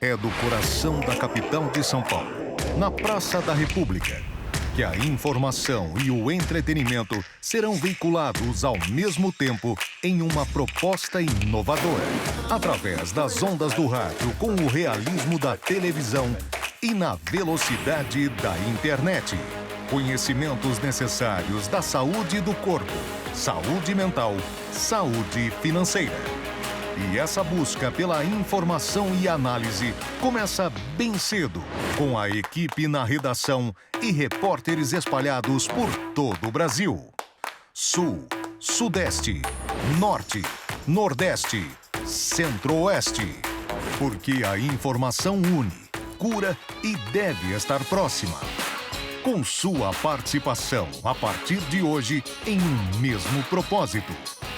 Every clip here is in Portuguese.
é do coração da capital de São Paulo, na Praça da República, que a informação e o entretenimento serão veiculados ao mesmo tempo em uma proposta inovadora, através das ondas do rádio com o realismo da televisão e na velocidade da internet. Conhecimentos necessários da saúde do corpo, saúde mental, saúde financeira. E essa busca pela informação e análise começa bem cedo, com a equipe na redação e repórteres espalhados por todo o Brasil. Sul, Sudeste, Norte, Nordeste, Centro-Oeste. Porque a informação une, cura e deve estar próxima. Com sua participação a partir de hoje em um mesmo propósito.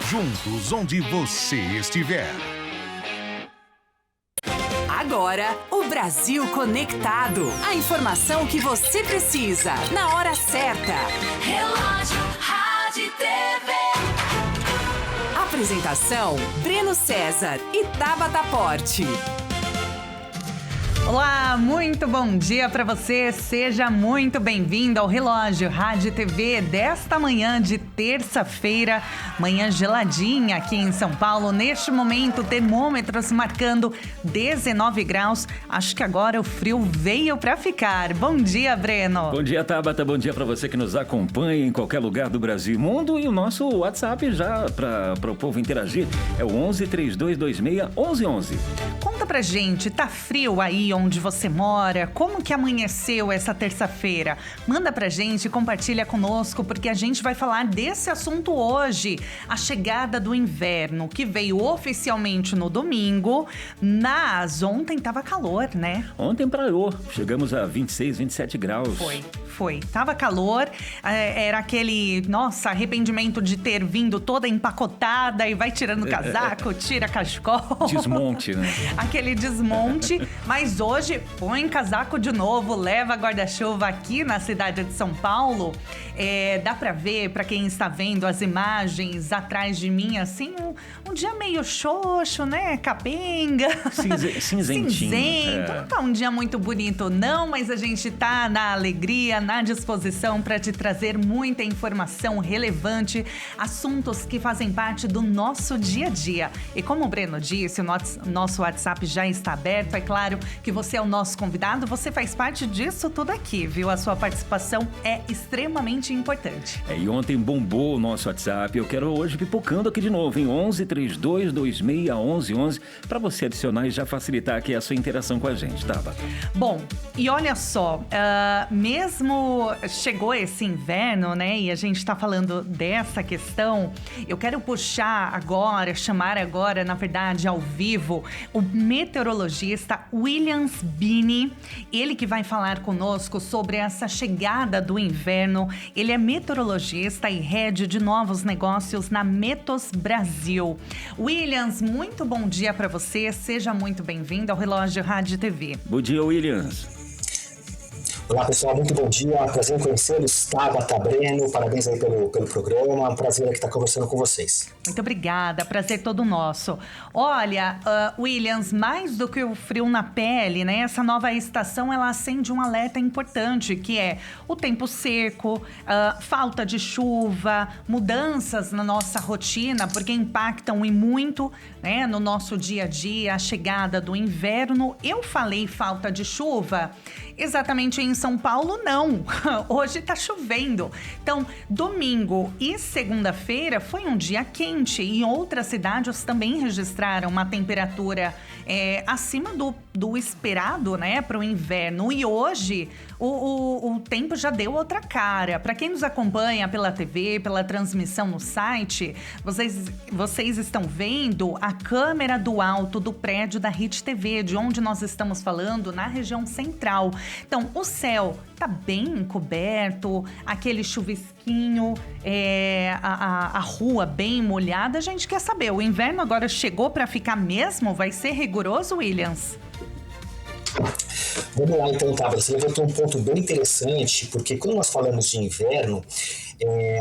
Juntos onde você estiver. Agora, o Brasil Conectado. A informação que você precisa, na hora certa. Relógio, Rádio e TV. Apresentação, Breno César e Tabata Porte. Olá, muito bom dia para você. Seja muito bem-vindo ao Relógio Rádio e TV desta manhã de terça-feira, manhã geladinha aqui em São Paulo. Neste momento, termômetros marcando 19 graus. Acho que agora o frio veio para ficar. Bom dia, Breno. Bom dia, Tabata. Bom dia para você que nos acompanha em qualquer lugar do Brasil e mundo. E o nosso WhatsApp já para o povo interagir é o 11 3226 1111. Conta pra gente, tá frio aí onde você mora? Como que amanheceu essa terça-feira? Manda pra gente, compartilha conosco, porque a gente vai falar desse assunto hoje. A chegada do inverno, que veio oficialmente no domingo, mas ontem tava calor, né? Ontem praiou, chegamos a 26, 27 graus. Foi. Tava calor, era aquele, arrependimento de ter vindo toda empacotada e vai tirando o casaco, tira cachecol. Desmonte, né? Aquele desmonte, mas hoje põe casaco de novo, leva guarda-chuva aqui na cidade de São Paulo. Dá pra ver, pra quem está vendo as imagens atrás de mim, assim, um dia meio xoxo, né? Capenga. Cinzentinho. Cinzento. Não tá um dia muito bonito não, mas a gente tá na alegria, na disposição para te trazer muita informação relevante, assuntos que fazem parte do nosso dia a dia. E como o Breno disse, o nosso WhatsApp já está aberto. É claro que você é o nosso convidado, você faz parte disso tudo aqui, viu? A sua participação é extremamente importante. E ontem bombou o nosso WhatsApp. Eu quero hoje pipocando aqui de novo, em 11 3226 1111, para você adicionar e já facilitar aqui a sua interação com a gente, tá? Bom, e olha só, mesmo chegou esse inverno, né? E a gente tá falando dessa questão. Eu quero chamar agora, na verdade, ao vivo, o meteorologista Williams Bini. Ele que vai falar conosco sobre essa chegada do inverno. Ele é meteorologista e head de novos negócios na Metos Brasil. Williams, muito bom dia para você. Seja muito bem-vindo ao Relógio Rádio e TV. Bom dia, Williams. Olá pessoal, muito bom dia, prazer em conhecê-los, Tabata, Breno, parabéns aí pelo programa, prazer aqui estar conversando com vocês. Muito obrigada, prazer todo nosso. Olha, Williams, mais do que o frio na pele, né, essa nova estação ela acende um alerta importante, que é o tempo seco, falta de chuva, mudanças na nossa rotina, porque impactam e muito, né, no nosso dia a dia, a chegada do inverno. Eu falei falta de chuva, exatamente em São Paulo, não. Hoje tá chovendo. Então, domingo e segunda-feira foi um dia quente e outras cidades também registraram uma temperatura acima do esperado, né, para o inverno. E hoje o tempo já deu outra cara. Para quem nos acompanha pela TV, pela transmissão no site, vocês estão vendo a câmera do alto do prédio da Hit TV, de onde nós estamos falando, na região central. Então, o céu tá bem encoberto, aquele chuvisquinho, a rua bem molhada. A gente quer saber, o inverno agora chegou para ficar mesmo? Vai ser rigoroso, Williams? Vamos lá então, Tabata, você levantou um ponto bem interessante, porque quando nós falamos de inverno,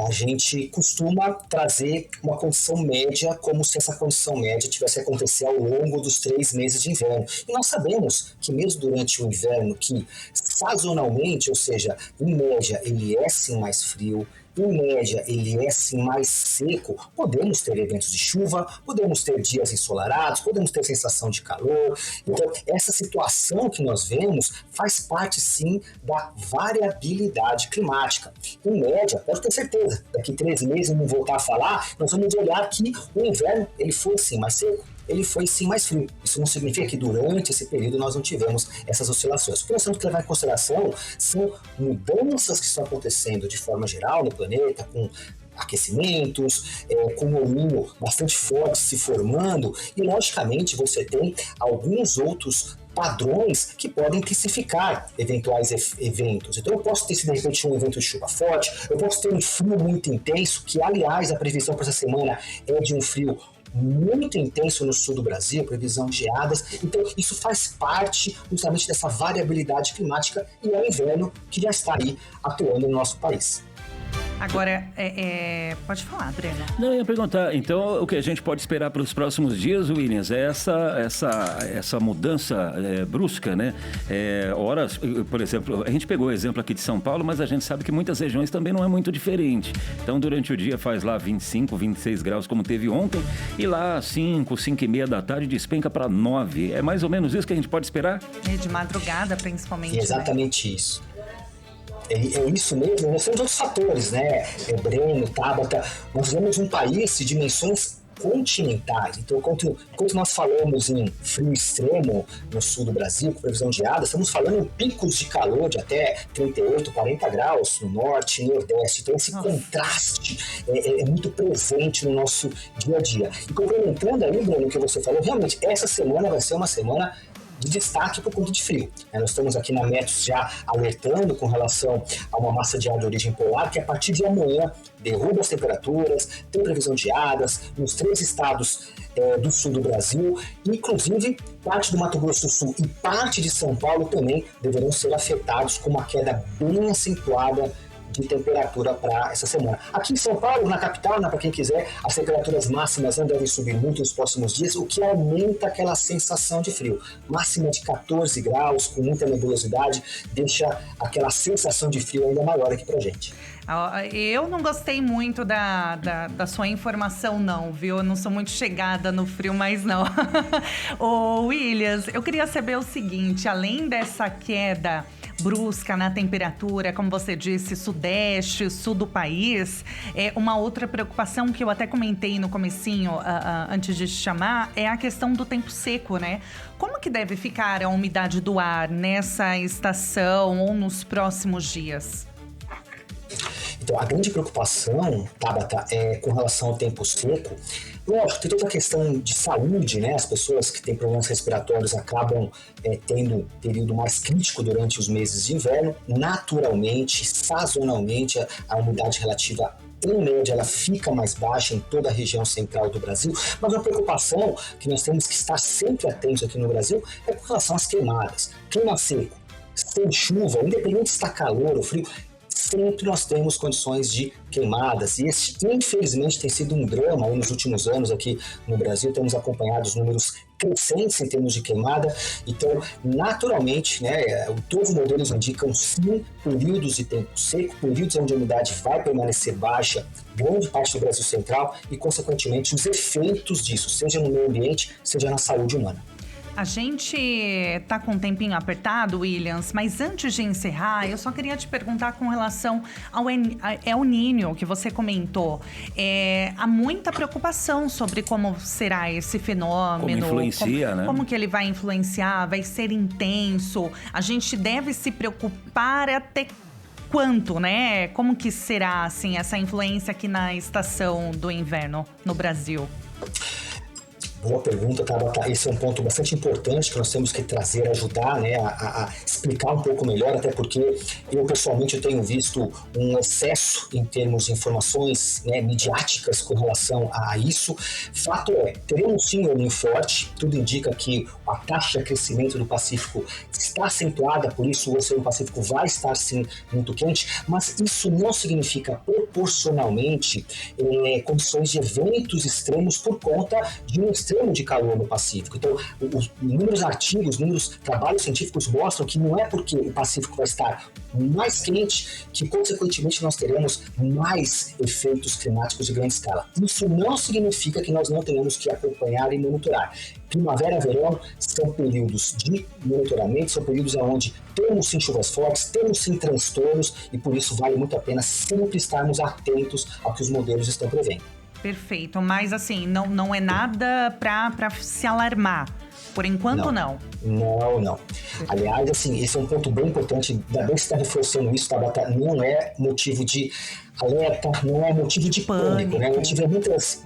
a gente costuma trazer uma condição média como se essa condição média tivesse a acontecer ao longo dos 3 meses de inverno. E nós sabemos que mesmo durante o inverno, que sazonalmente, ou seja, em média, ele é sim mais frio, em média, ele é sim mais seco, podemos ter eventos de chuva, podemos ter dias ensolarados, podemos ter sensação de calor. Então, essa situação que nós vemos faz parte sim da variabilidade climática. Em média, pode ter certeza, daqui 3 meses, vamos voltar a falar, nós vamos olhar que o inverno ele foi sim mais seco, ele foi sim mais frio. Isso não significa que durante esse período nós não tivemos essas oscilações. O que nós temos que levar em consideração são mudanças que estão acontecendo de forma geral no planeta, com aquecimentos, com um El Niño bastante forte se formando, e logicamente você tem alguns outros padrões que podem intensificar eventuais eventos. Então eu posso ter, de repente, um evento de chuva forte, eu posso ter um frio muito intenso, que aliás a previsão para essa semana é de um frio muito intenso no sul do Brasil, previsão de geadas. Então isso faz parte justamente dessa variabilidade climática, e é o inverno que já está aí atuando no nosso país. Agora, pode falar, Breno. Não, eu ia perguntar, então o que a gente pode esperar para os próximos dias, Williams, é essa mudança brusca, né? Horas, por exemplo, a gente pegou o exemplo aqui de São Paulo, mas a gente sabe que muitas regiões também não é muito diferente. Então, durante o dia faz lá 25, 26 graus, como teve ontem, e lá 5 e meia da tarde despenca para 9. É mais ou menos isso que a gente pode esperar? De madrugada, principalmente. Exatamente, né? Isso. É isso mesmo, nós temos outros fatores, né? Breno, Tabata, nós vemos um país de dimensões continentais. Então, enquanto nós falamos em frio extremo no sul do Brasil, com previsão de geada, estamos falando em picos de calor de até 38, 40 graus no norte e nordeste. Então, esse contraste é muito presente no nosso dia a dia. E complementando aí, Breno, o que você falou, realmente, essa semana vai ser uma semana de destaque por conta de frio. Nós estamos aqui na Meteos já alertando com relação a uma massa de ar de origem polar que a partir de amanhã derruba as temperaturas, tem previsão de geadas nos 3 estados do sul do Brasil, inclusive parte do Mato Grosso do Sul e parte de São Paulo também deverão ser afetados com uma queda bem acentuada de temperatura para essa semana. Aqui em São Paulo, na capital, para quem quiser, as temperaturas máximas não devem subir muito nos próximos dias, o que aumenta aquela sensação de frio. Máxima de 14 graus, com muita nebulosidade, deixa aquela sensação de frio ainda maior aqui pra gente. Eu não gostei muito da sua informação, não, viu? Eu não sou muito chegada no frio, mas não. Ô, Williams, eu queria saber o seguinte, além dessa queda brusca na temperatura, como você disse, sudeste, sul do país, uma outra preocupação que eu até comentei no comecinho, antes de te chamar, é a questão do tempo seco, né? Como que deve ficar a umidade do ar nessa estação ou nos próximos dias? Então, a grande preocupação, Tabata, é com relação ao tempo seco. Lógico, tem toda a questão de saúde, né? As pessoas que têm problemas respiratórios acabam tendo um período mais crítico durante os meses de inverno. Naturalmente, sazonalmente, a umidade relativa, em média, ela fica mais baixa em toda a região central do Brasil. Mas uma preocupação que nós temos que estar sempre atentos aqui no Brasil é com relação às queimadas. Clima seco, sem chuva, independente se está calor ou frio, sempre nós temos condições de queimadas, e esse, infelizmente, tem sido um drama nos últimos anos aqui no Brasil. Temos acompanhado os números crescentes em termos de queimada. Então, naturalmente, né, todos os modelos indicam sim períodos de tempo seco, períodos onde a umidade vai permanecer baixa, grande parte do Brasil central, e, consequentemente, os efeitos disso, seja no meio ambiente, seja na saúde humana. A gente tá com um tempinho apertado, Williams, mas antes de encerrar, eu só queria te perguntar com relação ao El Niño que você comentou. Há muita preocupação sobre como será esse fenômeno. Como influencia, né? Como que ele vai influenciar, vai ser intenso. A gente deve se preocupar até quanto, né? Como que será, assim, essa influência aqui na estação do inverno no Brasil? Boa pergunta, Tabata. Esse é um ponto bastante importante que nós temos que trazer, ajudar, né, a explicar um pouco melhor, até porque eu, pessoalmente, tenho visto um excesso em termos de informações, né, midiáticas com relação a isso. Fato é, teremos sim um El Niño forte, tudo indica que a taxa de crescimento do Pacífico está acentuada, por isso o Oceano Pacífico vai estar sim muito quente, mas isso não significa proporcionalmente condições de eventos extremos por conta de um extremo de calor no Pacífico. Então, os inúmeros artigos, inúmeros trabalhos científicos mostram que não é porque o Pacífico vai estar mais quente que, consequentemente, nós teremos mais efeitos climáticos de grande escala. Isso não significa que nós não tenhamos que acompanhar e monitorar. Primavera e verão são períodos de monitoramento, são períodos onde temos sim chuvas fortes, temos sim transtornos e por isso vale muito a pena sempre estarmos atentos ao que os modelos estão prevendo. Perfeito, mas assim, não é nada para se alarmar. Por enquanto, não. Não. Aliás, assim, esse é um ponto bem importante. Ainda bem que você está reforçando isso, Tabata. Não é motivo de alerta, não é motivo de pânico, né? Eu tive muitas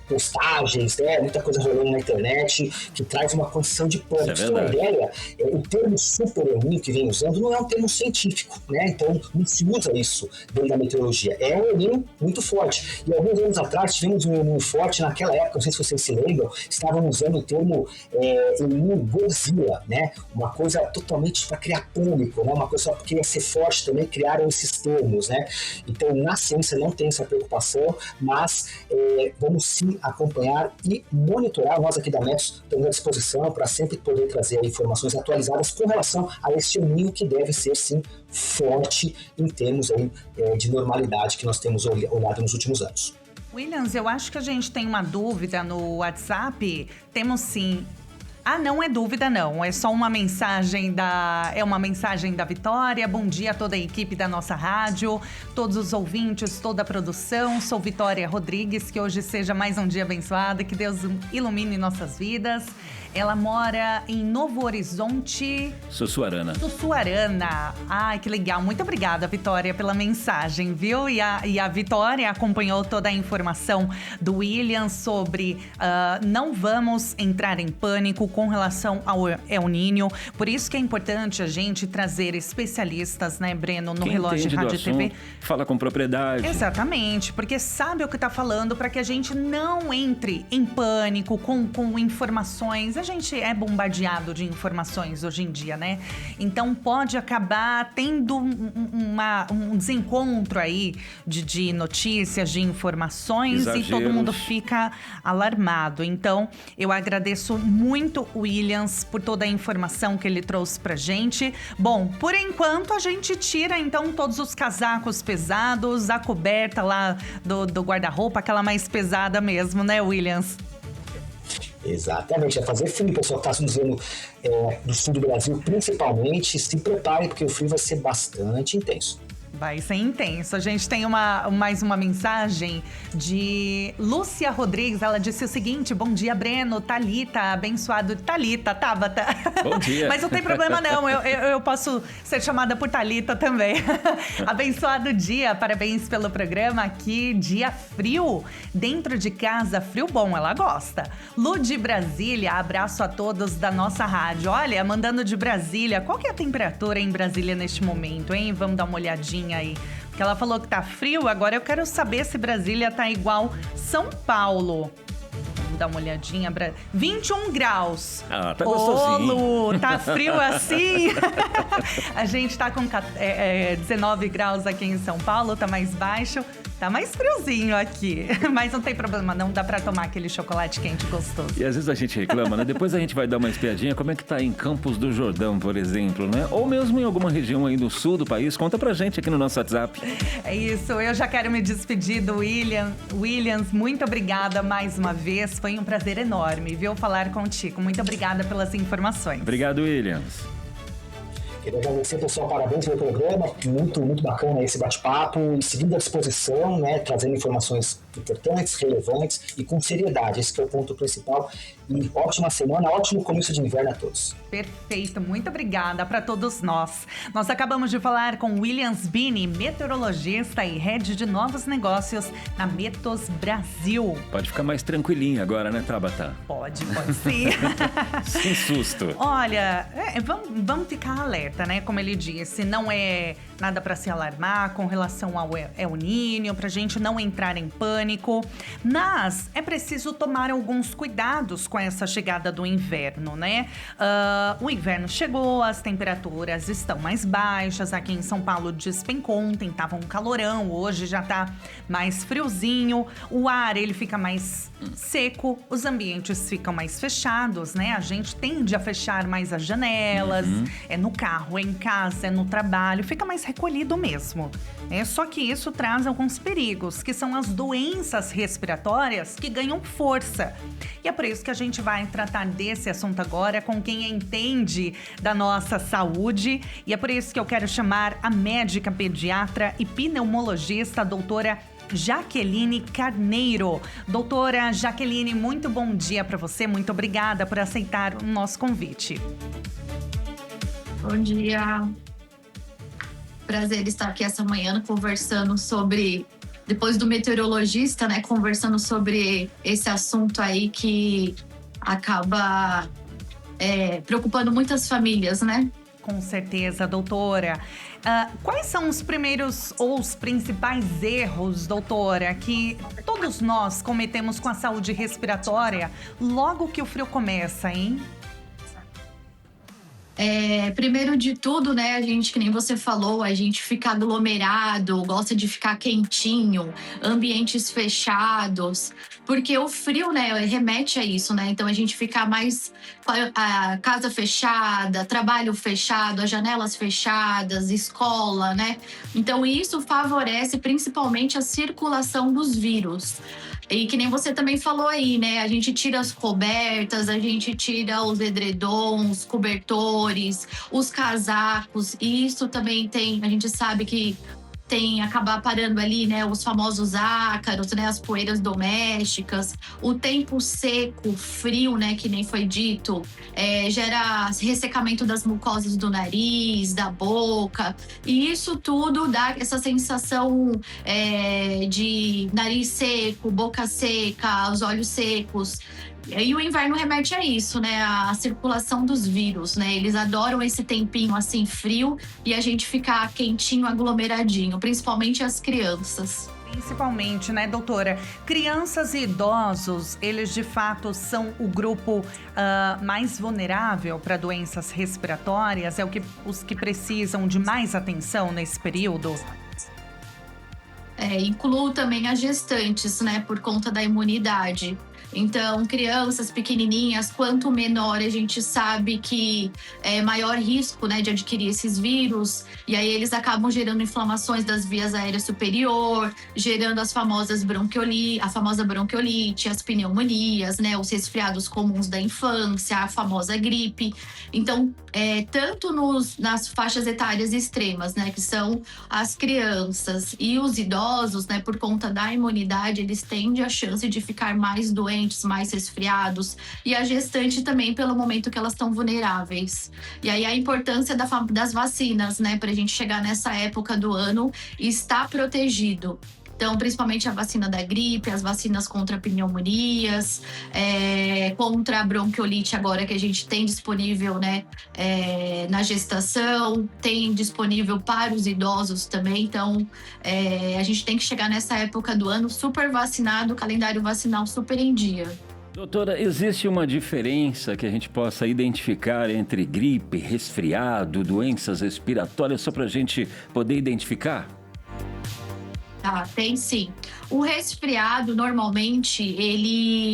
postagens, muita coisa rolando na internet que traz uma condição de pânico. Isso é uma ideia, o termo super El Niño que vem usando não é um termo científico, né? Então não se usa isso dentro da meteorologia. É um El Niño muito forte. E alguns anos atrás tivemos um El Niño forte, naquela época, não sei se vocês se lembram, estavam usando o termo El Niño Godzilla, né? Uma coisa totalmente para criar pânico, né? Uma coisa só porque ia ser forte também, criaram esses termos, né? Então na ciência não tem essa preocupação, mas vamos sim acompanhar e monitorar. Nós aqui da Metos estamos à disposição para sempre poder trazer informações atualizadas com relação a este El Niño que deve ser sim forte em termos aí, de normalidade que nós temos olhado nos últimos anos. Williams, eu acho que a gente tem uma dúvida no WhatsApp. Temos sim. Não é dúvida não, é só uma mensagem da Vitória. Bom dia a toda a equipe da nossa rádio, todos os ouvintes, toda a produção. Sou Vitória Rodrigues, que hoje seja mais um dia abençoado, que Deus ilumine nossas vidas. Ela mora em Novo Horizonte... Sussuarana. Ai, que legal. Muito obrigada, Vitória, pela mensagem, viu? E a Vitória acompanhou toda a informação do William sobre não vamos entrar em pânico com relação ao El Niño. Por isso que é importante a gente trazer especialistas, né, Breno, no Relógio de Rádio e TV. Fala com propriedade. Exatamente, porque sabe o que está falando para que a gente não entre em pânico com informações. A gente é bombardeado de informações hoje em dia, né? Então pode acabar tendo um desencontro aí de notícias, de informações. Exageros. E todo mundo fica alarmado. Então eu agradeço muito o Williams por toda a informação que ele trouxe pra gente. Bom, por enquanto a gente tira então todos os casacos pesados, a coberta lá do guarda-roupa, aquela mais pesada mesmo, né, Williams? Exatamente, vai fazer frio, pessoal que está nos vendo do sul do Brasil, principalmente, se prepare, porque o frio vai ser bastante intenso. Vai ser intenso. A gente tem mais uma mensagem de Lúcia Rodrigues. Ela disse o seguinte: bom dia, Breno, Thalita, abençoado. Thalita, Tabata. Bom dia. Mas não tem problema não, eu posso ser chamada por Thalita também. Abençoado dia, parabéns pelo programa aqui. Dia frio, dentro de casa, frio bom, ela gosta. Lu de Brasília, abraço a todos da nossa rádio. Olha, mandando de Brasília, qual que é a temperatura em Brasília neste momento, hein? Vamos dar uma olhadinha aí, porque ela falou que tá frio. Agora eu quero saber se Brasília tá igual São Paulo. Vamos dar uma olhadinha. 21 graus. Tá gostosinho. Ô, Lu, tá frio assim? A gente tá com 19 graus aqui em São Paulo, tá mais baixo. Tá mais friozinho aqui, mas não tem problema não, dá pra tomar aquele chocolate quente gostoso. E às vezes a gente reclama, né? Depois a gente vai dar uma espiadinha, como é que tá em Campos do Jordão, por exemplo, né? Ou mesmo em alguma região aí do sul do país, conta pra gente aqui no nosso WhatsApp. É isso, eu já quero me despedir do Williams, muito obrigada mais uma vez, foi um prazer enorme, viu, falar contigo. Muito obrigada pelas informações. Obrigado, Williams. Queria agradecer, pessoal, parabéns pelo programa, muito bacana esse bate-papo, e seguindo à disposição, né, trazendo informações importantes, relevantes e com seriedade, esse que é o ponto principal. E ótima semana, ótimo começo de inverno a todos. Perfeito, muito obrigada para todos nós. Nós acabamos de falar com Williams Bini, meteorologista e head de novos negócios na Metos Brasil. Pode ficar mais tranquilinho agora, né, Tabata? Pode sim. Sem susto. Olha, vamos ficar alerta, né? Como ele disse, não é nada para se alarmar com relação ao El Niño, pra gente não entrar em pânico. pânico, mas é preciso tomar alguns cuidados com essa chegada do inverno, né? O inverno chegou, as temperaturas estão mais baixas, aqui em São Paulo despencou, ontem tava um calorão, hoje já tá mais friozinho, o ar ele fica mais seco, os ambientes ficam mais fechados, né? A gente tende a fechar mais as janelas, é no carro, é em casa, é no trabalho, fica mais recolhido mesmo. Só que isso traz alguns perigos, que são as doenças respiratórias que ganham força. E é por isso que a gente vai tratar desse assunto agora com quem entende da nossa saúde. E é por isso que eu quero chamar a médica pediatra e pneumologista, a doutora Jaqueline Carneiro. Doutora Jaqueline, muito bom dia para você, muito obrigada por aceitar o nosso convite. Bom dia. Prazer estar aqui essa manhã conversando sobre, depois do meteorologista, né, conversando sobre esse assunto aí que acaba preocupando muitas famílias, né? Com certeza, doutora. Quais são os primeiros ou os principais erros, doutora, que todos nós cometemos com a saúde respiratória logo que o frio começa, hein? Primeiro de tudo, né, a gente, que nem você falou, a gente fica aglomerado, gosta de ficar quentinho, ambientes fechados, porque o frio, né, remete a isso, né? Então a gente fica mais a casa fechada, trabalho fechado, as janelas fechadas, escola, né? Então isso favorece principalmente a circulação dos vírus. E que nem você também falou aí, né? A gente tira as cobertas, a gente tira os edredons, cobertores, os casacos. E isso também a gente sabe que acabar parando ali, né, os famosos ácaros, né, as poeiras domésticas, o tempo seco, frio, né, que nem foi dito, gera ressecamento das mucosas do nariz, da boca, e isso tudo dá essa sensação de nariz seco, boca seca, os olhos secos. E o inverno remete a isso, né? A circulação dos vírus, né? Eles adoram esse tempinho assim frio e a gente ficar quentinho, aglomeradinho, principalmente as crianças. Principalmente, né, doutora? Crianças e idosos, eles de fato são o grupo mais vulnerável para doenças respiratórias? Os que precisam de mais atenção nesse período? Incluo também as gestantes, né? Por conta da imunidade. Então, crianças pequenininhas, quanto menor, a gente sabe que é maior risco, né, de adquirir esses vírus. E aí eles acabam gerando inflamações das vias aéreas superior, gerando a famosa bronquiolite, as pneumonias, né, os resfriados comuns da infância, a famosa gripe. Então, tanto nas faixas etárias extremas, né, que são as crianças e os idosos, né, por conta da imunidade, eles têm a chance de ficar mais doentes, mais resfriados, e a gestante também pelo momento que elas estão vulneráveis. E aí a importância das vacinas, né, pra gente chegar nessa época do ano e estar protegido. Então, principalmente a vacina da gripe, as vacinas contra pneumonias, contra a bronquiolite agora que a gente tem disponível, né, na gestação, tem disponível para os idosos também. Então, a gente tem que chegar nessa época do ano super vacinado, calendário vacinal super em dia. Doutora, existe uma diferença que a gente possa identificar entre gripe, resfriado, doenças respiratórias, só para a gente poder identificar? Tem sim. O resfriado, normalmente,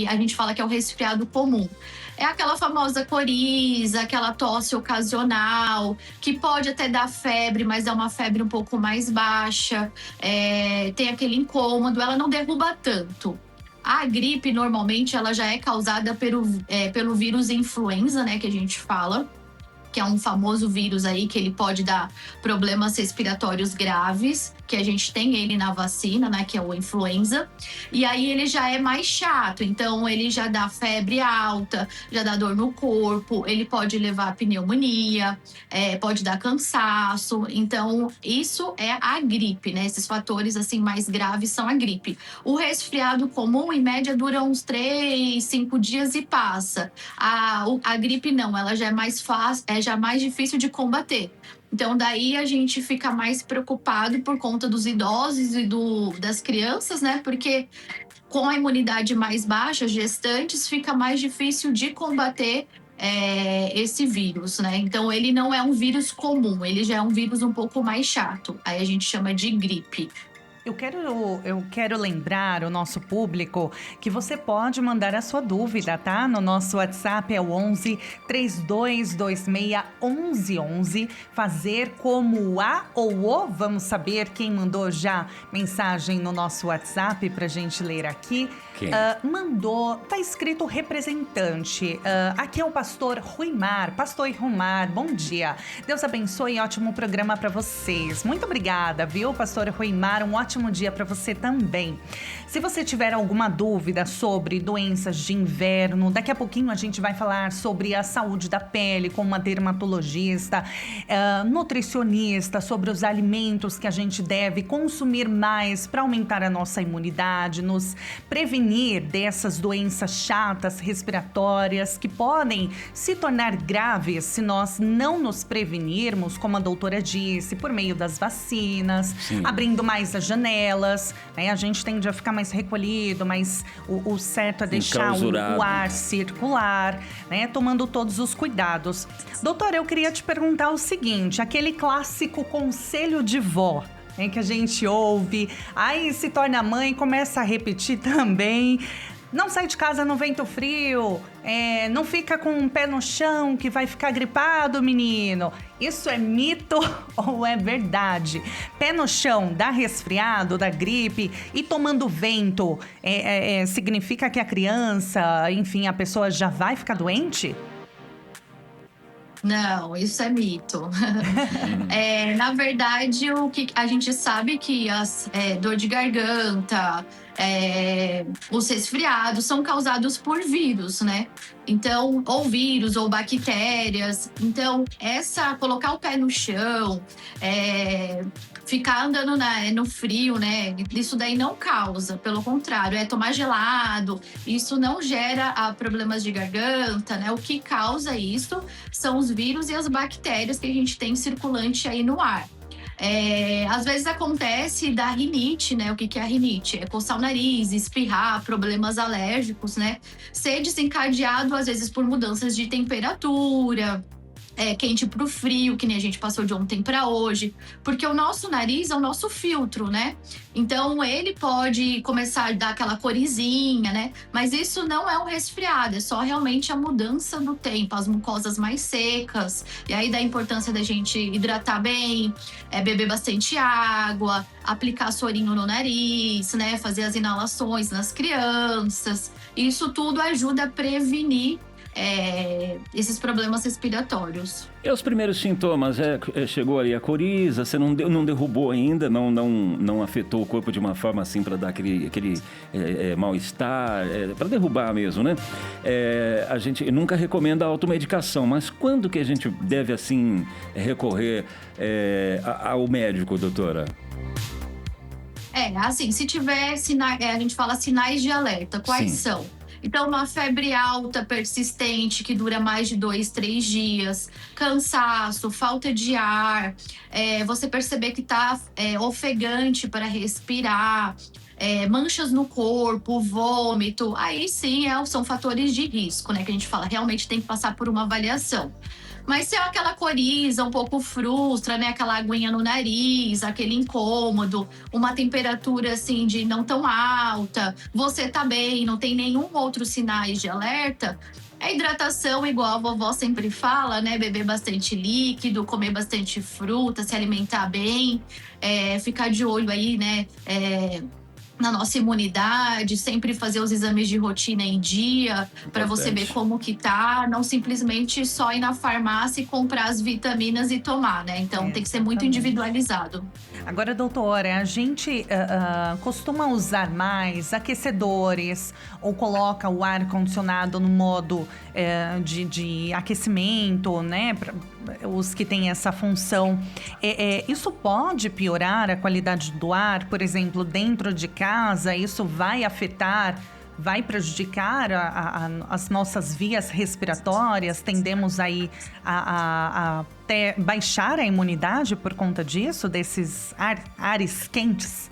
a gente fala que é o resfriado comum. É aquela famosa coriza, aquela tosse ocasional, que pode até dar febre, mas é uma febre um pouco mais baixa. Tem aquele incômodo, ela não derruba tanto. A gripe, normalmente, ela já é causada pelo vírus influenza, né, que a gente fala, que é um famoso vírus aí que ele pode dar problemas respiratórios graves, que a gente tem ele na vacina, né, que é o influenza. E aí ele já é mais chato, então ele já dá febre alta, já dá dor no corpo, ele pode levar a pneumonia, pode dar cansaço. Então isso é a gripe, né? Esses fatores assim mais graves são a gripe. O resfriado comum, em média, dura uns 3, 5 dias e passa. A gripe não, ela já é mais fácil, já é mais difícil de combater. Então, daí a gente fica mais preocupado por conta dos idosos e das crianças, né? Porque com a imunidade mais baixa, gestantes, fica mais difícil de combater esse vírus, né? Então, ele não é um vírus comum, ele já é um vírus um pouco mais chato. Aí a gente chama de gripe. Eu quero lembrar o nosso público que você pode mandar a sua dúvida, tá? No nosso WhatsApp é o 11 3226 1111. Fazer como a ou o. Vamos saber quem mandou já mensagem no nosso WhatsApp pra gente ler aqui. Tá escrito representante. Aqui é o pastor Ruimar. Pastor Ruimar, bom dia. Deus abençoe e ótimo programa para vocês. Muito obrigada, viu, pastor Ruimar? Um ótimo dia para você também. Se você tiver alguma dúvida sobre doenças de inverno, daqui a pouquinho a gente vai falar sobre a saúde da pele com uma dermatologista, nutricionista, sobre os alimentos que a gente deve consumir mais para aumentar a nossa imunidade, nos prevenir dessas doenças chatas respiratórias que podem se tornar graves se nós não nos prevenirmos, como a doutora disse, por meio das vacinas, sim, abrindo mais as janelas, né? A gente tende a ficar mais recolhido, mas o certo é deixar o ar circular, né? Tomando todos os cuidados. Doutora, eu queria te perguntar o seguinte, aquele clássico conselho de vó, que a gente ouve, aí se torna mãe, começa a repetir também. Não sai de casa no vento frio, não fica com o pé no chão que vai ficar gripado, menino. Isso é mito ou é verdade? Pé no chão dá resfriado, dá gripe, e tomando vento significa que a criança, enfim, a pessoa já vai ficar doente? Não, isso é mito. Na verdade, o que a gente sabe que as dor de garganta, os resfriados são causados por vírus, né? Então, ou vírus ou bactérias. Então, colocar o pé no chão, ficar andando no frio, né? Isso daí não causa, pelo contrário, tomar gelado, isso não gera problemas de garganta, né? O que causa isso são os vírus e as bactérias que a gente tem circulante aí no ar. Às vezes acontece da rinite, né? O que é a rinite? É coçar o nariz, espirrar, problemas alérgicos, né? Ser desencadeado, às vezes, por mudanças de temperatura, quente pro frio, que nem a gente passou de ontem para hoje, porque o nosso nariz é o nosso filtro, né? Então, ele pode começar a dar aquela corizinha, né? Mas isso não é um resfriado, é só realmente a mudança do tempo, as mucosas mais secas. E aí, da importância da gente hidratar bem, beber bastante água, aplicar sorinho no nariz, né? Fazer as inalações nas crianças. Isso tudo ajuda a prevenir esses problemas respiratórios. E os primeiros sintomas? Chegou ali a coriza, você não derrubou ainda, não afetou o corpo de uma forma assim para dar aquele mal-estar, para derrubar mesmo, né? A gente nunca recomenda a automedicação, mas quando que a gente deve, assim, recorrer ao médico, doutora? Assim, se tiver sinais, a gente fala sinais de alerta, quais são? Então, uma febre alta, persistente, que dura mais de 2, 3 dias, cansaço, falta de ar, você perceber que está ofegante para respirar, manchas no corpo, vômito, aí sim são fatores de risco, né? Que a gente fala, realmente tem que passar por uma avaliação. Mas se é aquela coriza, um pouco frustra, né? Aquela aguinha no nariz, aquele incômodo, uma temperatura assim de não tão alta, você tá bem, não tem nenhum outro sinais de alerta, a hidratação, igual a vovó sempre fala, né? Beber bastante líquido, comer bastante fruta, se alimentar bem, ficar de olho aí, né? Na nossa imunidade, sempre fazer os exames de rotina em dia, para você ver como que tá, não simplesmente só ir na farmácia e comprar as vitaminas e tomar, né? Então tem que ser muito individualizado. Agora, doutora, a gente costuma usar mais aquecedores ou coloca o ar-condicionado no modo de aquecimento, né? Os que têm essa função. Isso pode piorar a qualidade do ar, por exemplo, dentro de casa? Isso vai afetar vai prejudicar as nossas vias respiratórias, tendemos aí a até baixar a imunidade por conta disso, desses ares quentes?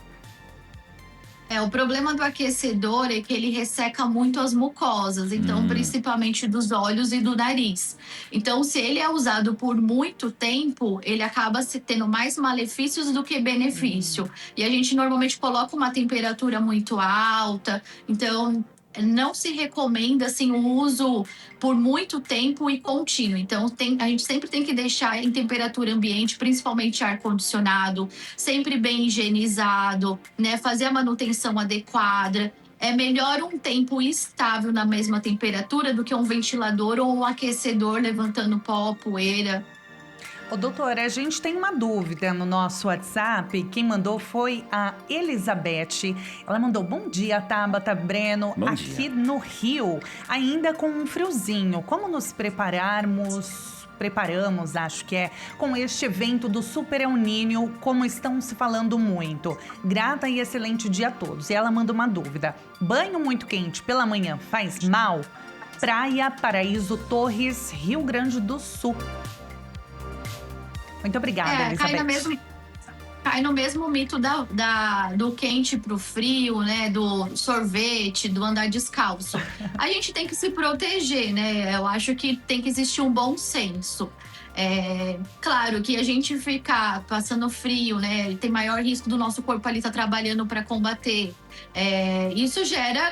O problema do aquecedor é que ele resseca muito as mucosas, então principalmente dos olhos e do nariz. Então, se ele é usado por muito tempo, ele acaba tendo mais malefícios do que benefício. E a gente normalmente coloca uma temperatura muito alta, então não se recomenda assim, o uso por muito tempo e contínuo. Então, a gente sempre tem que deixar em temperatura ambiente, principalmente ar-condicionado, sempre bem higienizado, né? Fazer a manutenção adequada. É melhor um tempo estável na mesma temperatura do que um ventilador ou um aquecedor levantando pó, poeira. Ô, doutora, a gente tem uma dúvida no nosso WhatsApp. Quem mandou foi a Elizabeth. Ela mandou: bom dia, Tabata, Breno. Bom aqui dia. no Rio, ainda com um friozinho. Como nos preparamos, acho que é, com este evento do Super El Niño, como estão se falando muito. Grata e excelente dia a todos. E ela manda uma dúvida: banho muito quente pela manhã faz mal? Praia Paraíso Torres, Rio Grande do Sul. Muito obrigada, Elizabeth. Cai no mesmo mito do quente pro frio, né? Do sorvete, do andar descalço. A gente tem que se proteger, né? Eu acho que tem que existir um bom senso. Claro que a gente ficar passando frio, né? Tem maior risco do nosso corpo ali estar trabalhando para combater. Isso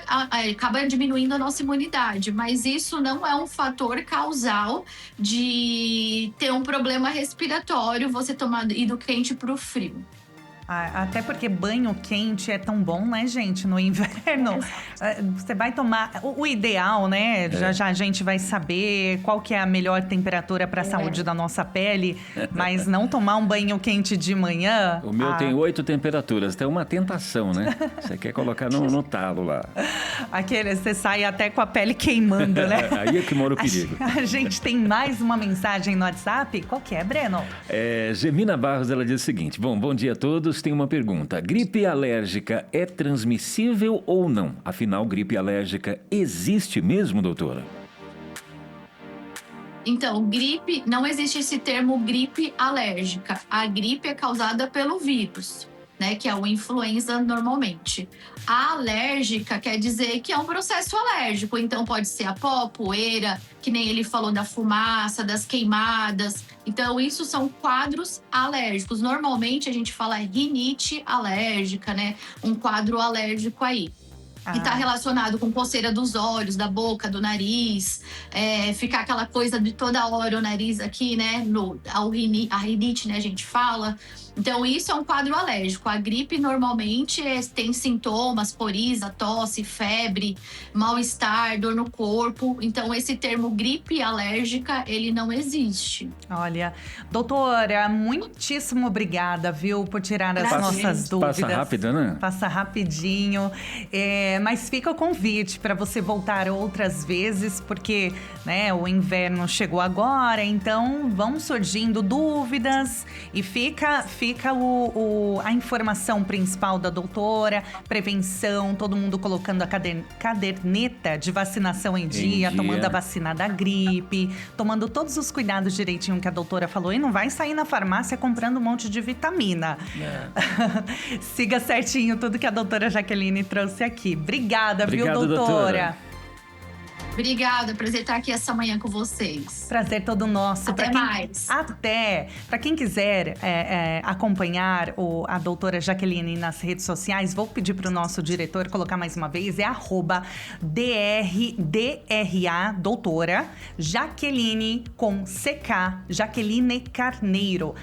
acaba diminuindo a nossa imunidade, mas isso não é um fator causal de ter um problema respiratório, você tomar ir do quente para o frio. Até porque banho quente é tão bom, né, gente? No inverno, você vai tomar... O ideal, né? Já a gente vai saber qual que é a melhor temperatura para a saúde da nossa pele, mas não tomar um banho quente de manhã... O meu tem 8 temperaturas, tem uma tentação, né? Você quer colocar no talo lá. Você sai até com a pele queimando, né? Aí é que mora o perigo. A gente tem mais uma mensagem no WhatsApp. Qual que é, Breno? Gemina Barros, ela diz o seguinte: bom dia a todos. Tem uma pergunta: gripe alérgica é transmissível ou não? Afinal, gripe alérgica existe mesmo, doutora? Então, gripe, não existe esse termo gripe alérgica. A gripe é causada pelo vírus, né, que é o influenza normalmente. A alérgica quer dizer que é um processo alérgico, então pode ser a pó, poeira, que nem ele falou da fumaça, das queimadas. Então, isso são quadros alérgicos. Normalmente, a gente fala rinite alérgica, né? Um quadro alérgico aí. E tá relacionado com coceira dos olhos, da boca, do nariz, ficar aquela coisa de toda hora o nariz aqui, né? A rinite, né? A gente fala. Então, isso é um quadro alérgico. A gripe, normalmente, tem sintomas, coriza, tosse, febre, mal-estar, dor no corpo. Então, esse termo gripe alérgica, ele não existe. Olha, doutora, muitíssimo obrigada, viu, por tirar as nossas dúvidas. Passa rápido, né? Passa rapidinho. Mas fica o convite para você voltar outras vezes, porque, né, o inverno chegou agora, então vão surgindo dúvidas e fica a informação principal da doutora, prevenção, todo mundo colocando a caderneta de vacinação em dia, tomando a vacina da gripe, tomando todos os cuidados direitinho que a doutora falou, e não vai sair na farmácia comprando um monte de vitamina. Siga certinho tudo que a doutora Jaqueline trouxe aqui. Obrigada, viu, doutora? Obrigada, prazer estar aqui essa manhã com vocês. Prazer todo nosso. Até mais. Para quem quiser acompanhar a doutora Jaqueline nas redes sociais, vou pedir para o nosso diretor colocar mais uma vez, @DRA doutora Jaqueline com CK, Jaqueline Carneiro,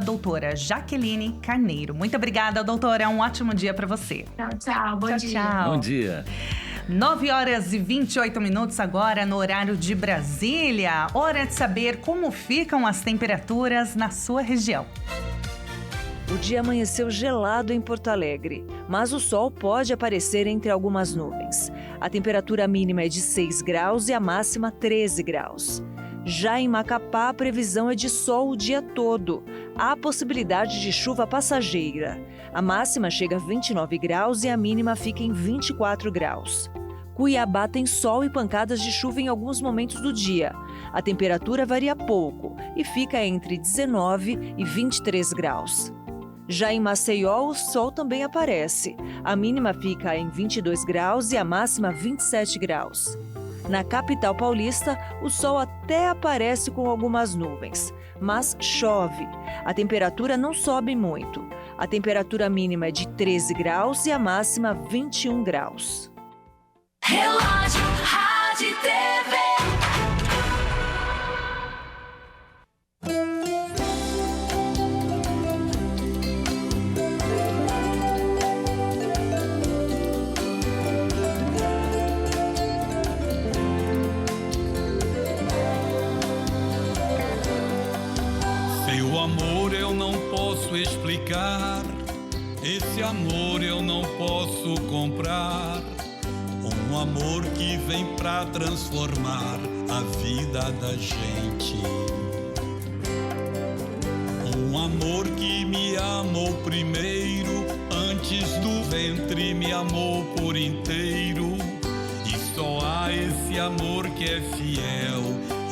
@doutora Jaqueline Carneiro. Muito obrigada, doutora. Um ótimo dia para você. Tchau. Bom dia. Tchau. Bom dia. 9h28 agora no horário de Brasília. Hora de saber como ficam as temperaturas na sua região. O dia amanheceu gelado em Porto Alegre, mas o sol pode aparecer entre algumas nuvens. A temperatura mínima é de 6 graus e a máxima 13 graus. Já em Macapá, a previsão é de sol o dia todo. Há possibilidade de chuva passageira. A máxima chega a 29 graus e a mínima fica em 24 graus. Cuiabá tem sol e pancadas de chuva em alguns momentos do dia. A temperatura varia pouco e fica entre 19 e 23 graus. Já em Maceió, o sol também aparece. A mínima fica em 22 graus e a máxima 27 graus. Na capital paulista, o sol até aparece com algumas nuvens, mas chove. A temperatura não sobe muito. A temperatura mínima é de 13 graus e a máxima 21 graus. Relógio, rádio e TV. Seu amor eu não posso explicar, esse amor eu não posso comprar. Um amor que vem pra transformar a vida da gente. Um amor que me amou primeiro, antes do ventre me amou por inteiro. E só há esse amor que é fiel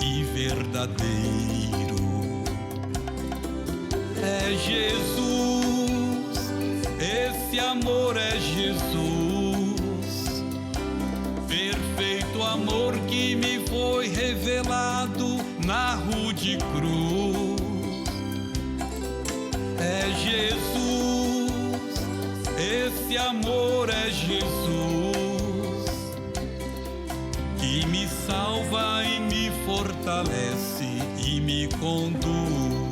e verdadeiro. É Jesus, esse amor é Jesus. Perfeito amor que me foi revelado na rude cruz. É Jesus, esse amor é Jesus, que me salva e me fortalece e me conduz.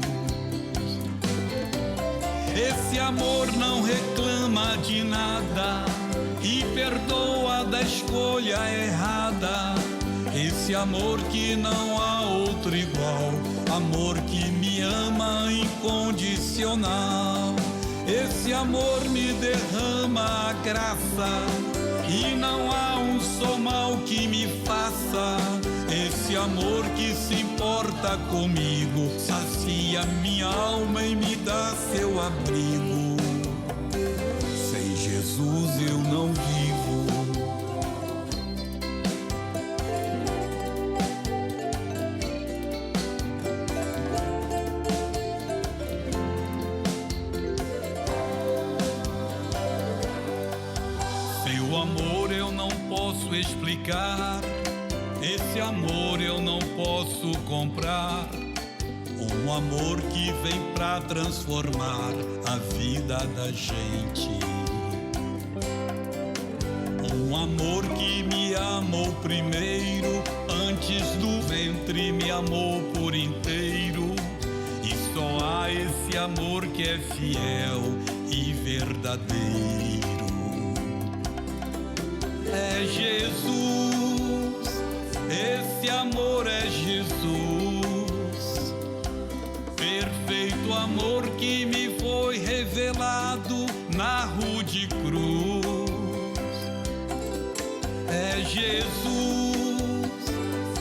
Esse amor não reclama de nada e perdoa da escolha errada. Esse amor que não há outro igual, amor que me ama incondicional. Esse amor me derrama a graça e não há um só mal que me faça. Esse amor que se importa comigo, sacia minha alma e me dá seu abrigo. Sem Jesus eu não vivo. Seu amor eu não posso explicar, esse amor eu não posso comprar. Um amor que vem pra transformar a vida da gente. Um amor que me amou primeiro, antes do ventre me amou por inteiro. E só há esse amor que é fiel e verdadeiro. É Jesus, esse amor é Jesus. Perfeito amor que me foi revelado na rude cruz. É Jesus,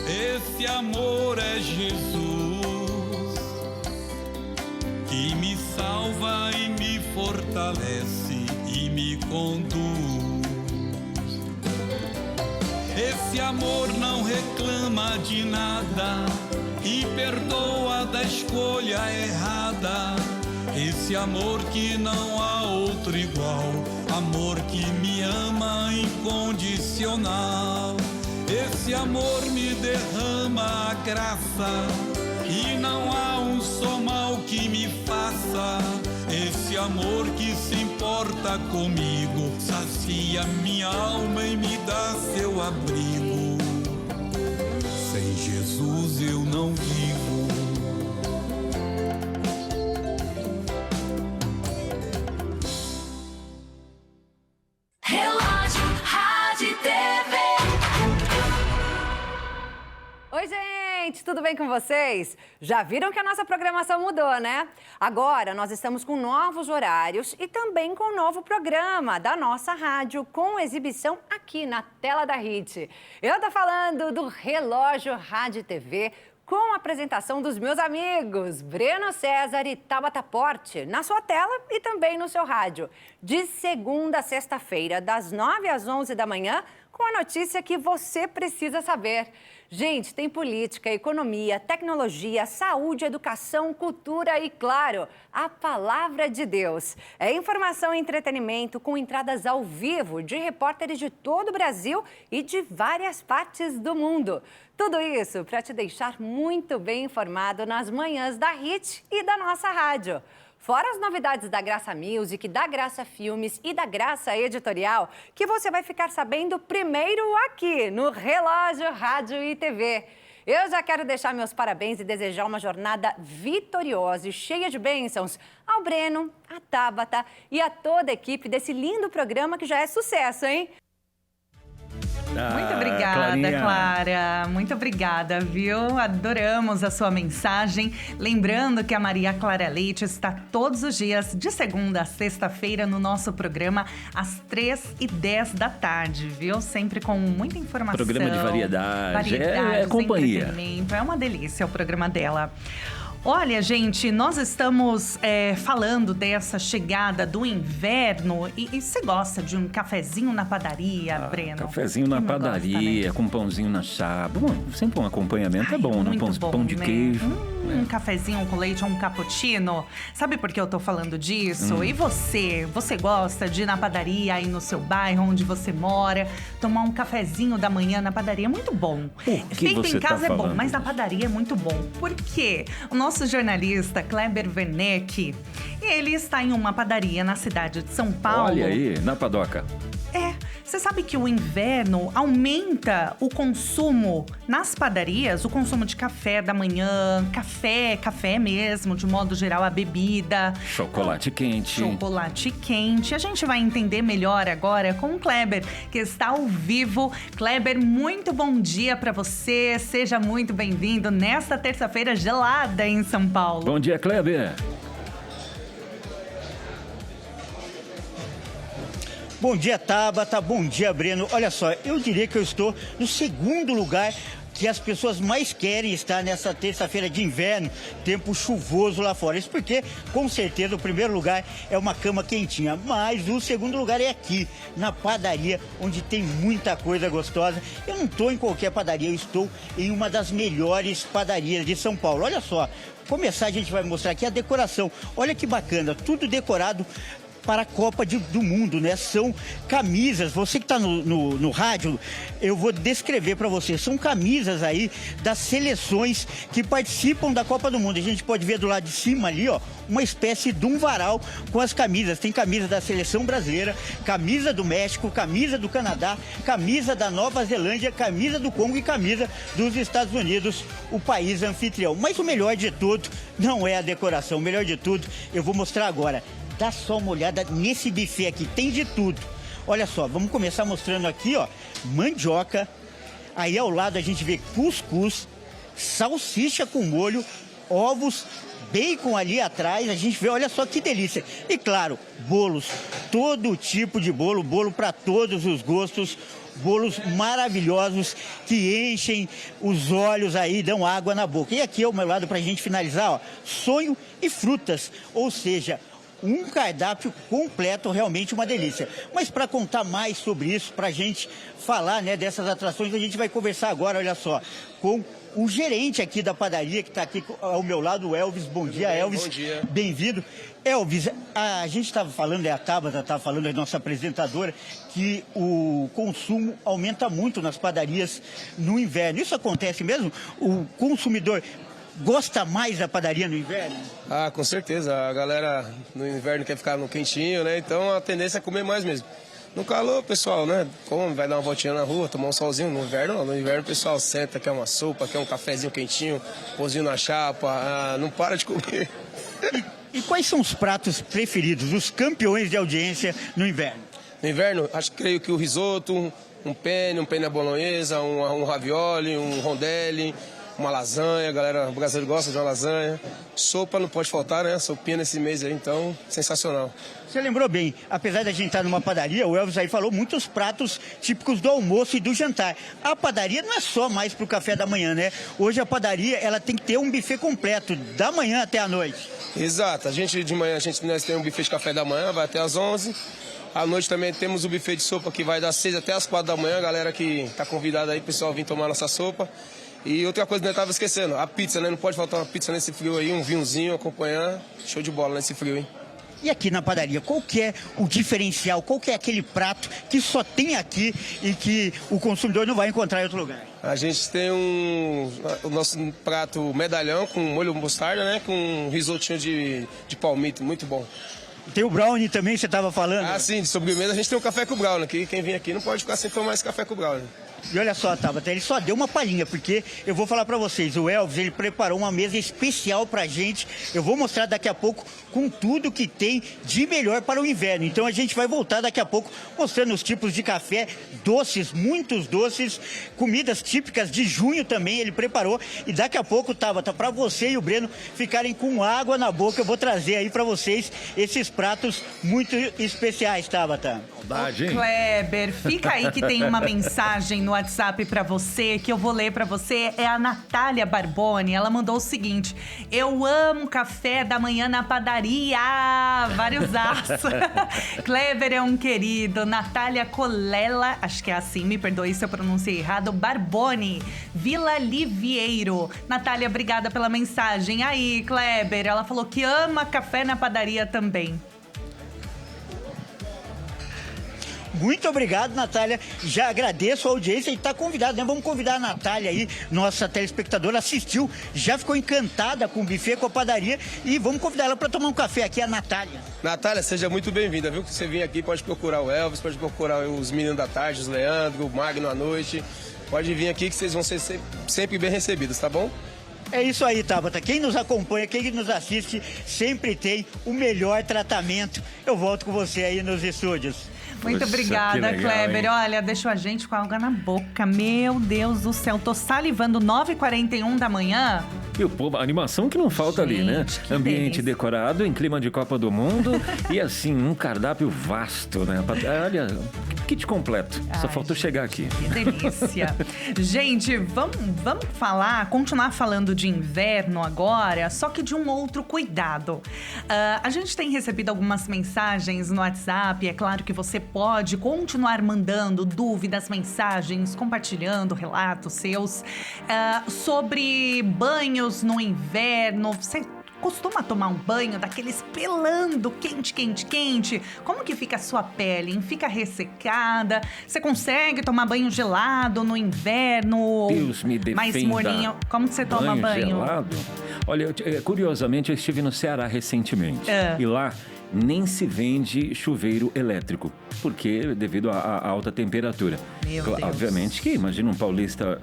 esse amor é Jesus, que me salva e me fortalece e me conduz. Esse amor não reclama de nada e perdoa da escolha errada. Esse amor que não há outro igual, amor que me ama incondicional. Esse amor me derrama a graça e não há um só mal que me faça. Esse amor que se importa comigo, sacia minha alma e me dá seu abrigo. Sem Jesus eu não vivo. Relógio, rádio e TV. Oi, gente, tudo bem com vocês? Já viram que a nossa programação mudou, né? Agora nós estamos com novos horários e também com um novo programa da nossa rádio, com exibição aqui na tela da Hit. Eu tô falando do Relógio Rádio e TV com a apresentação dos meus amigos Breno César e Tabata Porte, na sua tela e também no seu rádio, de segunda a sexta-feira, das 9 às 11 da manhã, com a notícia que você precisa saber. Gente, tem política, economia, tecnologia, saúde, educação, cultura e, claro, a palavra de Deus. É informação e entretenimento com entradas ao vivo de repórteres de todo o Brasil e de várias partes do mundo. Tudo isso para te deixar muito bem informado nas manhãs da Hit e da nossa rádio. Fora as novidades da Graça Music, da Graça Filmes e da Graça Editorial, que você vai ficar sabendo primeiro aqui no Relógio Rádio e TV. Eu já quero deixar meus parabéns e desejar uma jornada vitoriosa e cheia de bênçãos ao Breno, a Tabata e a toda a equipe desse lindo programa que já é sucesso, hein? Muito obrigada, Clara. Muito obrigada, viu? Adoramos a sua mensagem. Lembrando que a Maria Clara Leite está todos os dias, de segunda a sexta-feira, no nosso programa, às 3h10 da tarde, viu? Sempre com muita informação. Programa de variedade, é companhia. Entretenimento. É uma delícia o programa dela. Olha, gente, nós estamos falando dessa chegada do inverno e você gosta de um cafezinho na padaria, Breno? Cafezinho na padaria, gosta, né? Com pãozinho na chapa. Bom, sempre um acompanhamento é bom, né? Pão de queijo. Um cafezinho com leite ou um cappuccino. Sabe por que eu tô falando disso? E você gosta de ir na padaria aí no seu bairro, onde você mora, tomar um cafezinho da manhã na padaria? É muito bom. Feito em casa é bom, mas na padaria é muito bom. Por quê? O nosso jornalista Kleber Werneck, ele está em uma padaria na cidade de São Paulo. Olha aí, na padoca. Você sabe que o inverno aumenta o consumo nas padarias, o consumo de café da manhã, café mesmo, de modo geral, a bebida. Chocolate quente. Chocolate quente. A gente vai entender melhor agora com o Kleber, que está ao vivo. Kleber, muito bom dia para você. Seja muito bem-vindo nesta terça-feira gelada em São Paulo. Bom dia, Kleber. Bom dia, Tabata. Bom dia, Breno. Olha só, eu diria que eu estou no segundo lugar que as pessoas mais querem estar nessa terça-feira de inverno, tempo chuvoso lá fora. Isso porque, com certeza, o primeiro lugar é uma cama quentinha, mas o segundo lugar é aqui, na padaria, onde tem muita coisa gostosa. Eu não estou em qualquer padaria, eu estou em uma das melhores padarias de São Paulo. Olha só, começar a gente vai mostrar aqui a decoração. Olha que bacana, tudo decorado para a Copa do Mundo, né? São camisas, você que está no rádio, eu vou descrever para você, são camisas aí das seleções que participam da Copa do Mundo. A gente pode ver do lado de cima ali, ó, uma espécie de um varal com as camisas. Tem camisa da seleção brasileira, camisa do México, camisa do Canadá, camisa da Nova Zelândia, camisa do Congo e camisa dos Estados Unidos, o país anfitrião. Mas o melhor de tudo não é a decoração, o melhor de tudo eu vou mostrar agora. Dá só uma olhada nesse buffet aqui, tem de tudo. Olha só, vamos começar mostrando aqui, ó, mandioca. Aí ao lado a gente vê cuscuz, salsicha com molho, ovos, bacon ali atrás. A gente vê, olha só que delícia. E claro, bolos, todo tipo de bolo, bolo para todos os gostos. Bolos maravilhosos que enchem os olhos aí, dão água na boca. E aqui ao meu lado, pra gente finalizar, ó, sonho e frutas, ou seja, um cardápio completo, realmente uma delícia. Mas para contar mais sobre isso, para a gente falar, né, dessas atrações, a gente vai conversar agora, olha só, com o gerente aqui da padaria, que está aqui ao meu lado, o Elvis. Bom dia, Elvis. Bom dia. Bem-vindo. Elvis, a gente estava falando, a Tabata estava falando, a nossa apresentadora, que o consumo aumenta muito nas padarias no inverno. Isso acontece mesmo? O consumidor gosta mais da padaria no inverno? Ah, com certeza. A galera no inverno quer ficar no quentinho, né? Então a tendência é comer mais mesmo. No calor, pessoal, né? Come, vai dar uma voltinha na rua, tomar um solzinho. No inverno, não. No inverno, o pessoal senta, quer uma sopa, quer um cafezinho quentinho, pãozinho na chapa, não para de comer. E quais são os pratos preferidos, os campeões de audiência no inverno? No inverno, creio que o risoto, um penne à bolonhesa, um ravioli, um rondelli. uma lasanha, a galera brasileira gosta de uma lasanha. Sopa não pode faltar, né? Sopinha nesse mês aí, então, sensacional. Você lembrou bem, apesar da gente estar numa padaria, o Elvis aí falou muitos pratos típicos do almoço e do jantar. A padaria não é só mais para o café da manhã, né? Hoje a padaria, ela tem que ter um buffet completo, da manhã até a noite. Exato, de manhã nós temos um buffet de café da manhã, vai até às 11. À noite também temos o buffet de sopa que vai das 6 até as 4 da manhã. A galera que está convidada aí, pessoal, vir tomar nossa sopa. E outra coisa que eu estava esquecendo, a pizza, né? Não pode faltar uma pizza nesse frio aí, um vinhozinho acompanhar. Show de bola nesse frio, hein? E aqui na padaria, qual que é o diferencial? Qual que é aquele prato que só tem aqui e que o consumidor não vai encontrar em outro lugar? A gente tem o nosso prato medalhão com molho mostarda, né? Com um risotinho de palmito, muito bom. Tem o brownie também, você estava falando? Ah, sim, de sobremesa a gente tem o café com brownie, que quem vem aqui não pode ficar sem tomar esse café com brownie. E olha só, Tabata, ele só deu uma palhinha, porque eu vou falar pra vocês, o Elvis, ele preparou uma mesa especial pra gente. Eu vou mostrar daqui a pouco com tudo que tem de melhor para o inverno. Então a gente vai voltar daqui a pouco mostrando os tipos de café, doces, muitos doces, comidas típicas de junho também ele preparou. E daqui a pouco, Tabata, pra você e o Breno ficarem com água na boca, eu vou trazer aí pra vocês esses pratos muito especiais, Tabata. Kleber, fica aí que tem uma mensagem no WhatsApp pra você, que eu vou ler pra você. É a Natália Barboni, ela mandou o seguinte: eu amo café da manhã na padaria, vários aços. Kleber é um querido. Natália Colela, acho que é assim, me perdoe se eu pronunciei errado, Barboni, Vila Livieiro. Natália, obrigada pela mensagem. Aí, Kleber, ela falou que ama café na padaria também. Muito obrigado, Natália. Já agradeço a audiência e está convidado, né? Vamos convidar a Natália aí, nossa telespectadora, assistiu, já ficou encantada com o buffet, com a padaria, e vamos convidar ela para tomar um café aqui, a Natália. Natália, seja muito bem-vinda, viu? Que você vir aqui, pode procurar o Elvis, pode procurar os meninos da tarde, os Leandro, o Magno à noite. Pode vir aqui que vocês vão ser sempre bem recebidos, tá bom? É isso aí, Tabata. Quem nos acompanha, quem nos assiste, sempre tem o melhor tratamento. Eu volto com você aí nos estúdios. Muito obrigada, legal, Kleber. Hein? Olha, deixou a gente com água na boca. Meu Deus do céu, tô salivando. 9h41 da manhã. E o povo, a animação que não falta ali, né? Ambiente decorado, em clima de Copa do Mundo e assim, um cardápio vasto, né? Olha, kit completo. Só faltou chegar aqui. Que delícia. Gente, vamos continuar falando de inverno agora, só que de um outro cuidado. A gente tem recebido algumas mensagens no WhatsApp, é claro que você pode continuar mandando dúvidas, mensagens, compartilhando relatos seus sobre banhos no inverno. Você costuma tomar um banho daqueles pelando, quente, quente, quente? Como que fica a sua pele? Fica ressecada? Você consegue tomar banho gelado no inverno? Deus me defenda. Mais morninho? Como que você toma banho? Gelado? Olha, curiosamente, eu estive no Ceará recentemente. E lá nem se vende chuveiro elétrico, porque devido à alta temperatura. Meu Deus. Obviamente que, imagina um paulista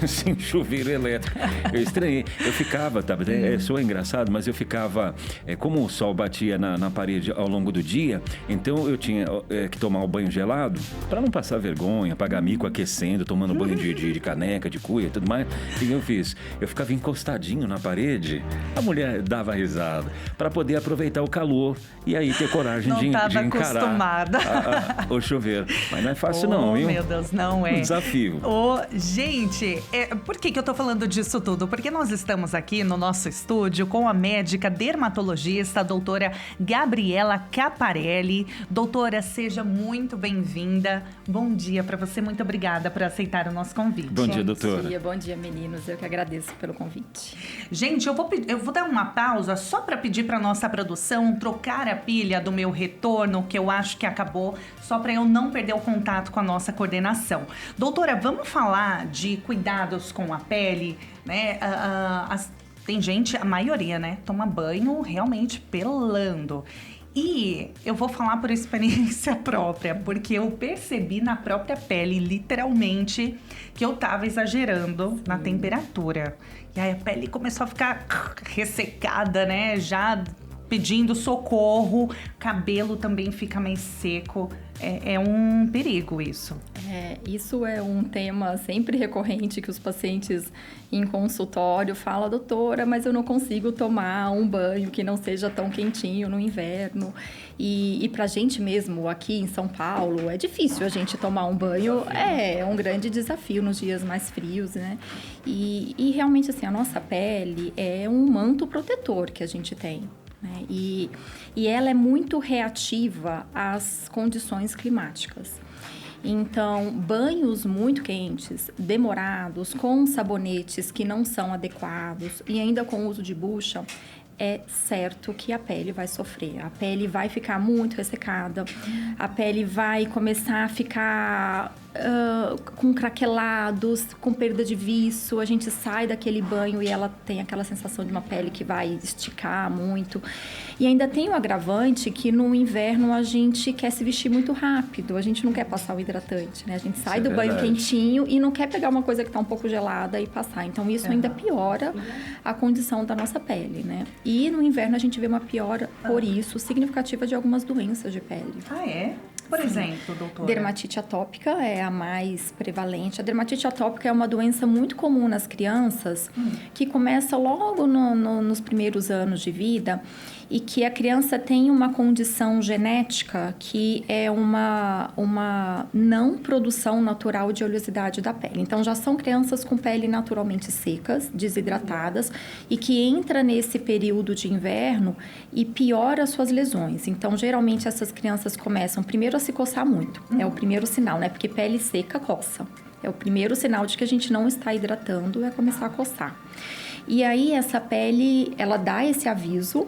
sem chuveiro elétrico. Eu estranhei. Eu ficava, tá? Sou engraçado, mas eu ficava... como o sol batia na parede ao longo do dia, então eu tinha que tomar o banho gelado para não passar vergonha, pagar mico aquecendo, tomando banho de caneca, de cuia e tudo mais. O que eu fiz? Eu ficava encostadinho na parede, a mulher dava risada, para poder aproveitar o calor e aí ter coragem de encarar o chuveiro. Mas não é fácil não, viu? Meu Deus, não é. Um desafio. Gente, por que eu tô falando disso tudo? Porque nós estamos aqui no nosso estúdio com a médica dermatologista, a doutora Gabriela Caparelli. Doutora, seja muito bem-vinda. Bom dia para você, muito obrigada por aceitar o nosso convite. Bom dia, doutora. Bom dia, meninos. Eu que agradeço pelo convite. Gente, eu vou dar uma pausa só para pedir para nossa produção trocar a pilha do meu retorno, que eu acho que acabou, só para eu não perder o contato com a nossa coordenação. Doutora, vamos falar de cuidados com a pele, né? Tem gente, a maioria, né, toma banho realmente pelando. E eu vou falar por experiência própria, porque eu percebi na própria pele, literalmente, que eu tava exagerando na temperatura. E aí a pele começou a ficar ressecada, né, já pedindo socorro, cabelo também fica mais seco. É um perigo isso. Isso é um tema sempre recorrente que os pacientes em consultório falam, doutora, mas eu não consigo tomar um banho que não seja tão quentinho no inverno. E pra gente mesmo, aqui em São Paulo, é difícil a gente tomar um banho. É um grande desafio nos dias mais frios, né? E realmente, assim, a nossa pele é um manto protetor que a gente tem. Né? E ela é muito reativa às condições climáticas. Então, banhos muito quentes, demorados, com sabonetes que não são adequados e ainda com o uso de bucha, é certo que a pele vai sofrer. A pele vai ficar muito ressecada, a pele vai começar a ficar com craquelados, com perda de viço. A gente sai daquele banho e ela tem aquela sensação de uma pele que vai esticar muito. E ainda tem o agravante que no inverno a gente quer se vestir muito rápido, a gente não quer passar o hidratante, né? A gente sai do banho quentinho e não quer pegar uma coisa que está um pouco gelada e passar. Então, isso ainda piora a condição da nossa pele, né? E no inverno a gente vê uma piora, por isso, significativa de algumas doenças de pele. Ah, é? Por exemplo, doutora? Dermatite atópica é a mais prevalente. A dermatite atópica é uma doença muito comum nas crianças, que começa logo nos primeiros anos de vida e que a criança tem uma condição genética que é uma não produção natural de oleosidade da pele. Então, já são crianças com pele naturalmente secas, desidratadas, e que entra nesse período de inverno e piora as suas lesões. Então, geralmente, essas crianças começam primeiro a se coçar muito. É o primeiro sinal, né? Porque pele seca coça. É o primeiro sinal de que a gente não está hidratando, é começar a coçar. E aí, essa pele, ela dá esse aviso.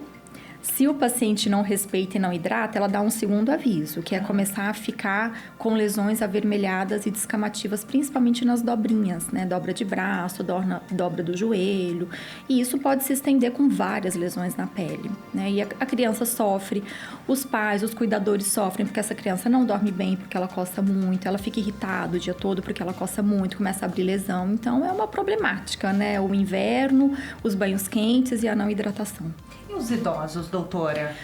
Se o paciente não respeita e não hidrata, ela dá um segundo aviso, que é começar a ficar com lesões avermelhadas e descamativas, principalmente nas dobrinhas, né? Dobra de braço, dobra do joelho. E isso pode se estender com várias lesões na pele, né? E a criança sofre, os pais, os cuidadores sofrem porque essa criança não dorme bem, porque ela coça muito, ela fica irritada o dia todo porque ela coça muito, começa a abrir lesão. Então, é uma problemática, né? O inverno, os banhos quentes e a não hidratação. E os idosos, doutora?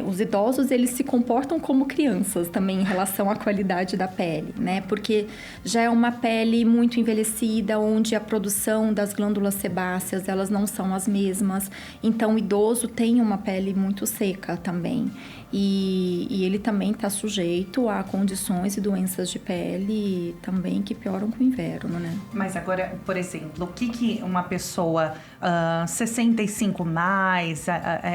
Os idosos, eles se comportam como crianças também em relação à qualidade da pele, né? Porque já é uma pele muito envelhecida, onde a produção das glândulas sebáceas, elas não são as mesmas. Então, o idoso tem uma pele muito seca também. E ele também está sujeito a condições e doenças de pele também que pioram com o inverno, né? Mas agora, por exemplo, o que uma pessoa 65 mais,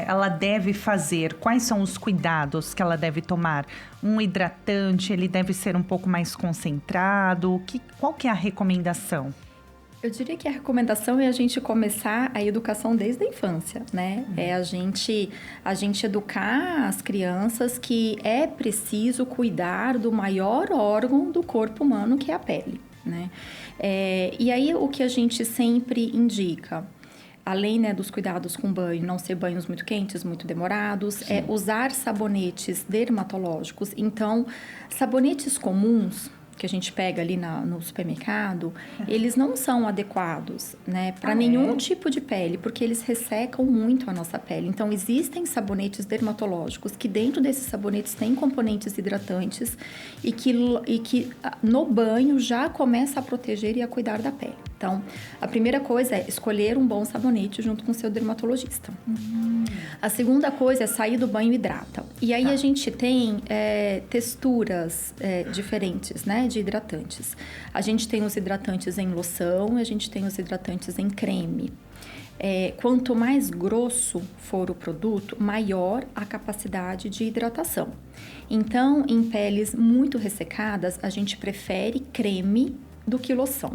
ela deve fazer? Quais são os cuidados que ela deve tomar? Um hidratante, ele deve ser um pouco mais concentrado? Qual que é a recomendação? Eu diria que a recomendação é a gente começar a educação desde a infância, né? É a gente educar as crianças que é preciso cuidar do maior órgão do corpo humano, que é a pele, né? E aí, o que a gente sempre indica, além, né, dos cuidados com banho, não ser banhos muito quentes, muito demorados, é usar sabonetes dermatológicos. Então, sabonetes comuns que a gente pega ali no supermercado, eles não são adequados, né, para nenhum tipo de pele, porque eles ressecam muito a nossa pele. Então, existem sabonetes dermatológicos que dentro desses sabonetes tem componentes hidratantes e que no banho já começa a proteger e a cuidar da pele. Então, a primeira coisa é escolher um bom sabonete junto com o seu dermatologista. A segunda coisa é sair do banho e hidrata. E aí a gente tem texturas diferentes, né, de hidratantes. A gente tem os hidratantes em loção, a gente tem os hidratantes em creme. Quanto mais grosso for o produto, maior a capacidade de hidratação. Então, em peles muito ressecadas, a gente prefere creme do que loção.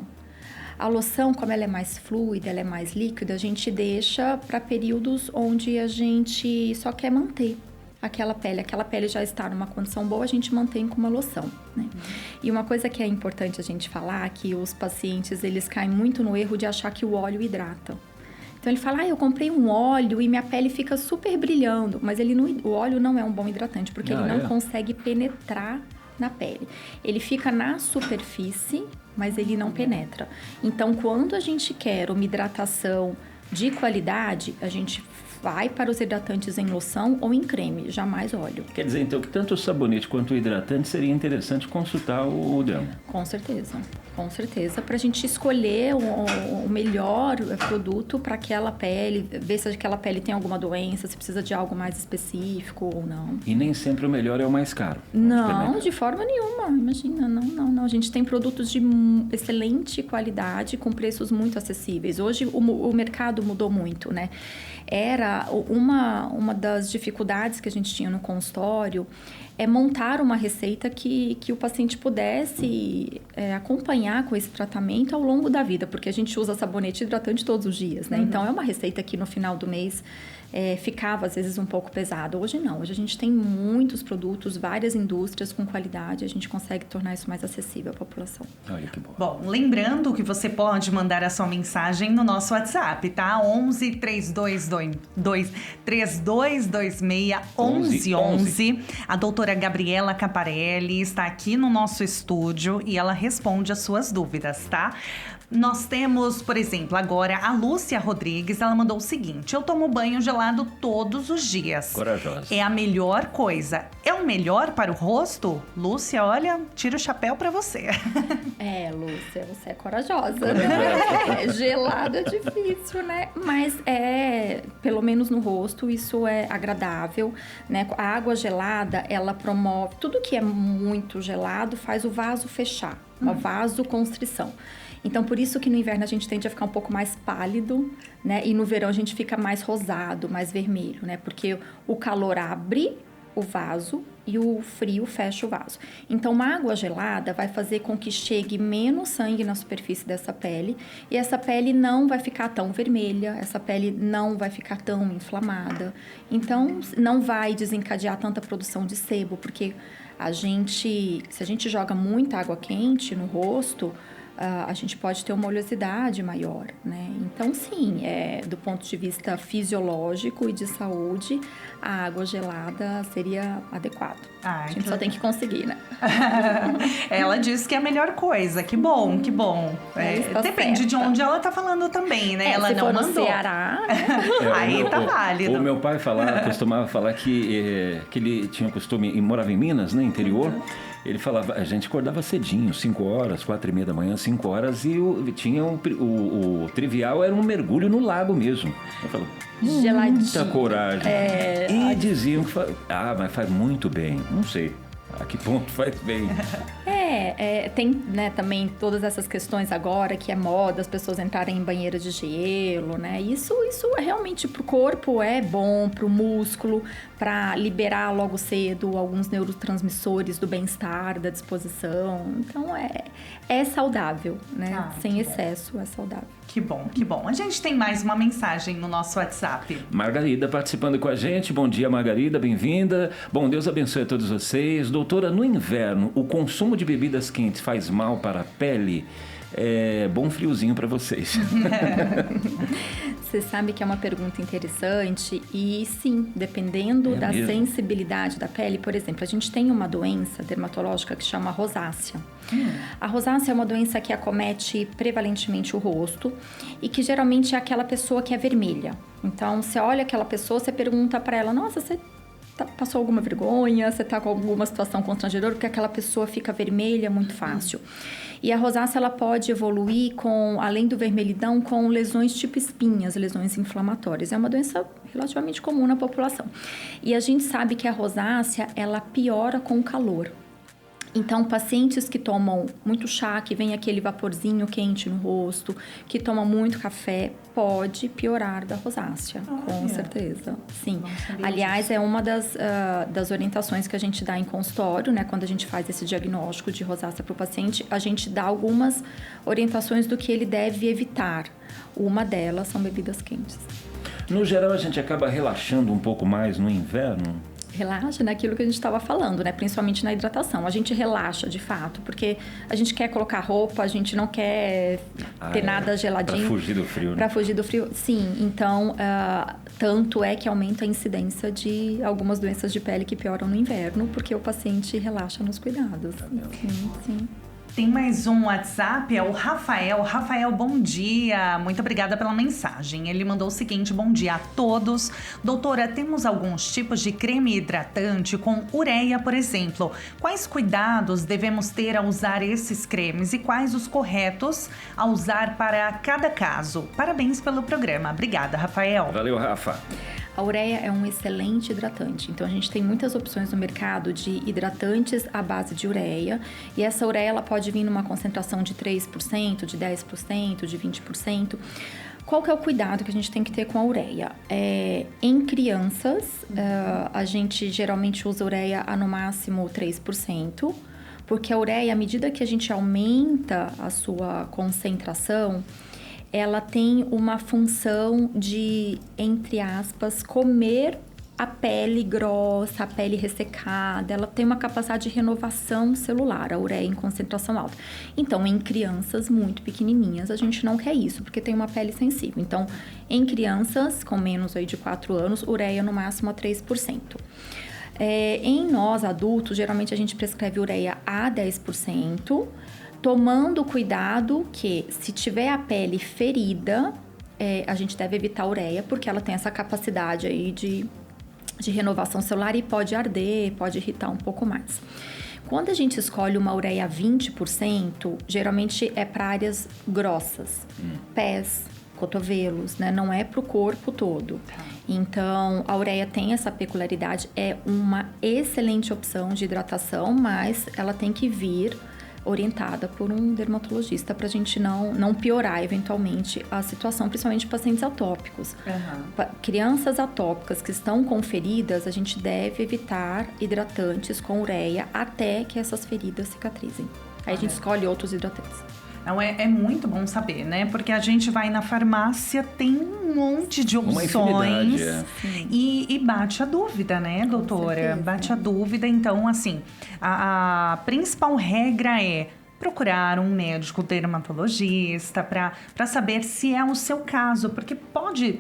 A loção, como ela é mais fluida, ela é mais líquida, a gente deixa para períodos onde a gente só quer manter aquela pele já está numa condição boa, a gente mantém com uma loção, né? E uma coisa que é importante a gente falar, que os pacientes, eles caem muito no erro de achar que o óleo hidrata. Então, ele fala, eu comprei um óleo e minha pele fica super brilhando, mas o óleo não é um bom hidratante, porque ele não consegue penetrar na pele. Ele fica na superfície, mas ele não penetra. Então, quando a gente quer uma hidratação de qualidade, a gente vai para os hidratantes em loção ou em creme, jamais óleo. Quer dizer, então, que tanto o sabonete quanto o hidratante seria interessante consultar o dermo. Com certeza, para a gente escolher o melhor produto para aquela pele, ver se aquela pele tem alguma doença, se precisa de algo mais específico ou não. E nem sempre o melhor é o mais caro. Não, de forma nenhuma, imagina, não. A gente tem produtos de excelente qualidade com preços muito acessíveis. Hoje o mercado mudou muito, né? Era uma das dificuldades que a gente tinha no consultório é montar uma receita que o paciente pudesse acompanhar com esse tratamento ao longo da vida, porque a gente usa sabonete hidratante todos os dias, né? Então, é uma receita que no final do mês ficava, às vezes, um pouco pesado. Hoje não. Hoje a gente tem muitos produtos, várias indústrias com qualidade. A gente consegue tornar isso mais acessível à população. Olha que bom. Bom, lembrando que você pode mandar a sua mensagem no nosso WhatsApp, tá? 11 3226 1111. A doutora Gabriela Caparelli está aqui no nosso estúdio e ela responde as suas dúvidas, tá? Nós temos, por exemplo, agora a Lúcia Rodrigues, ela mandou o seguinte: eu tomo banho gelado todos os dias. Corajosa. É a melhor coisa. É o melhor para o rosto? Lúcia, olha, tira o chapéu para você. Lúcia, você é corajosa. Gelado é difícil, né? Mas pelo menos no rosto, isso é agradável, né? A água gelada, ela promove... Tudo que é muito gelado faz o vaso fechar, uma vasoconstrição. Então, por isso que no inverno a gente tende a ficar um pouco mais pálido, né? E no verão a gente fica mais rosado, mais vermelho, né? Porque o calor abre o vaso e o frio fecha o vaso. Então, uma água gelada vai fazer com que chegue menos sangue na superfície dessa pele e essa pele não vai ficar tão vermelha, essa pele não vai ficar tão inflamada. Então, não vai desencadear tanta produção de sebo, porque se a gente joga muita água quente no rosto, a gente pode ter uma oleosidade maior, né? Então, sim, do ponto de vista fisiológico e de saúde, a água gelada seria adequado. A gente só tem que conseguir, né? Ela disse que é a melhor coisa. Que bom, que bom. Depende de onde ela tá falando também, né? Ela se não for mandou. No Ceará, né? Aí tá válido. O meu pai costumava falar que ele tinha o costume, e morava em Minas, né, interior. Ele falava, a gente acordava cedinho, 5 horas, 4:30 da manhã, 5 horas, e tinha o trivial era um mergulho no lago mesmo. Eu falava, geladinho. Muita coragem. E diziam que mas faz muito bem. Não sei a que ponto faz bem. Tem, né, também todas essas questões agora que é moda, as pessoas entrarem em banheira de gelo, né? Isso é realmente pro corpo é bom, pro músculo, para liberar logo cedo alguns neurotransmissores do bem-estar, da disposição. Então é saudável, né? Sem excesso, é saudável. Que bom, que bom. A gente tem mais uma mensagem no nosso WhatsApp. Margarida participando com a gente. Bom dia, Margarida, bem-vinda. Bom, Deus abençoe a todos vocês. Doutora, no inverno, o consumo de bebidas quentes faz mal para a pele? Bom friozinho para vocês. Você sabe que é uma pergunta interessante e sim, dependendo da sensibilidade da pele, por exemplo, a gente tem uma doença dermatológica que chama rosácea. A rosácea é uma doença que acomete prevalentemente o rosto e que geralmente é aquela pessoa que é vermelha. Então, você olha aquela pessoa, você pergunta para ela, nossa, você passou alguma vergonha, você está com alguma situação constrangedora, porque aquela pessoa fica vermelha muito fácil. E a rosácea, ela pode evoluir além do vermelhidão, com lesões tipo espinhas, lesões inflamatórias. É uma doença relativamente comum na população. E a gente sabe que a rosácea, ela piora com o calor. Então, pacientes que tomam muito chá, que vem aquele vaporzinho quente no rosto, que tomam muito café, pode piorar da rosácea, com certeza. Sim. Aliás, é uma das orientações que a gente dá em consultório, né? Quando a gente faz esse diagnóstico de rosácea para o paciente, a gente dá algumas orientações do que ele deve evitar. Uma delas são bebidas quentes. No geral, a gente acaba relaxando um pouco mais no inverno? Relaxa naquilo que a gente estava falando, né? Principalmente na hidratação. A gente relaxa, de fato, porque a gente quer colocar roupa, a gente não quer ter nada geladinho. Para fugir do frio, né? Para fugir do frio, sim. Então, tanto é que aumenta a incidência de algumas doenças de pele que pioram no inverno, porque o paciente relaxa nos cuidados. Sim. Tem mais um WhatsApp, é o Rafael. Rafael, bom dia. Muito obrigada pela mensagem. Ele mandou o seguinte: bom dia a todos. Doutora, temos alguns tipos de creme hidratante com ureia, por exemplo. Quais cuidados devemos ter ao usar esses cremes e quais os corretos a usar para cada caso? Parabéns pelo programa. Obrigada, Rafael. Valeu, Rafa. A ureia é um excelente hidratante, então a gente tem muitas opções no mercado de hidratantes à base de ureia, e essa ureia ela pode vir numa concentração de 3%, de 10%, de 20%. Qual que é o cuidado que a gente tem que ter com a ureia? Em crianças, a gente geralmente usa ureia a no máximo 3%, porque a ureia, à medida que a gente aumenta a sua concentração, ela tem uma função de, entre aspas, comer a pele grossa, a pele ressecada. Ela tem uma capacidade de renovação celular, a ureia em concentração alta. Então, em crianças muito pequenininhas, a gente não quer isso, porque tem uma pele sensível. Então, em crianças com menos aí de 4 anos, ureia no máximo a 3%. Em nós, adultos, geralmente a gente prescreve ureia a 10%, tomando cuidado que, se tiver a pele ferida, a gente deve evitar a ureia, porque ela tem essa capacidade aí de renovação celular e pode arder, pode irritar um pouco mais. Quando a gente escolhe uma ureia 20%, geralmente é para áreas grossas, pés, cotovelos, né? Não é para o corpo todo. Então, a ureia tem essa peculiaridade, é uma excelente opção de hidratação, mas ela tem que vir orientada por um dermatologista para a gente não piorar eventualmente a situação, principalmente pacientes atópicos. Crianças atópicas que estão com feridas, a gente deve evitar hidratantes com ureia até que essas feridas cicatrizem. Aí a gente escolhe outros hidratantes. Não, é muito bom saber, né? Porque a gente vai na farmácia, tem um monte de opções e bate a dúvida, né, doutora? Bate a dúvida. Então, assim, a principal regra é procurar um médico dermatologista para saber se é o seu caso, porque pode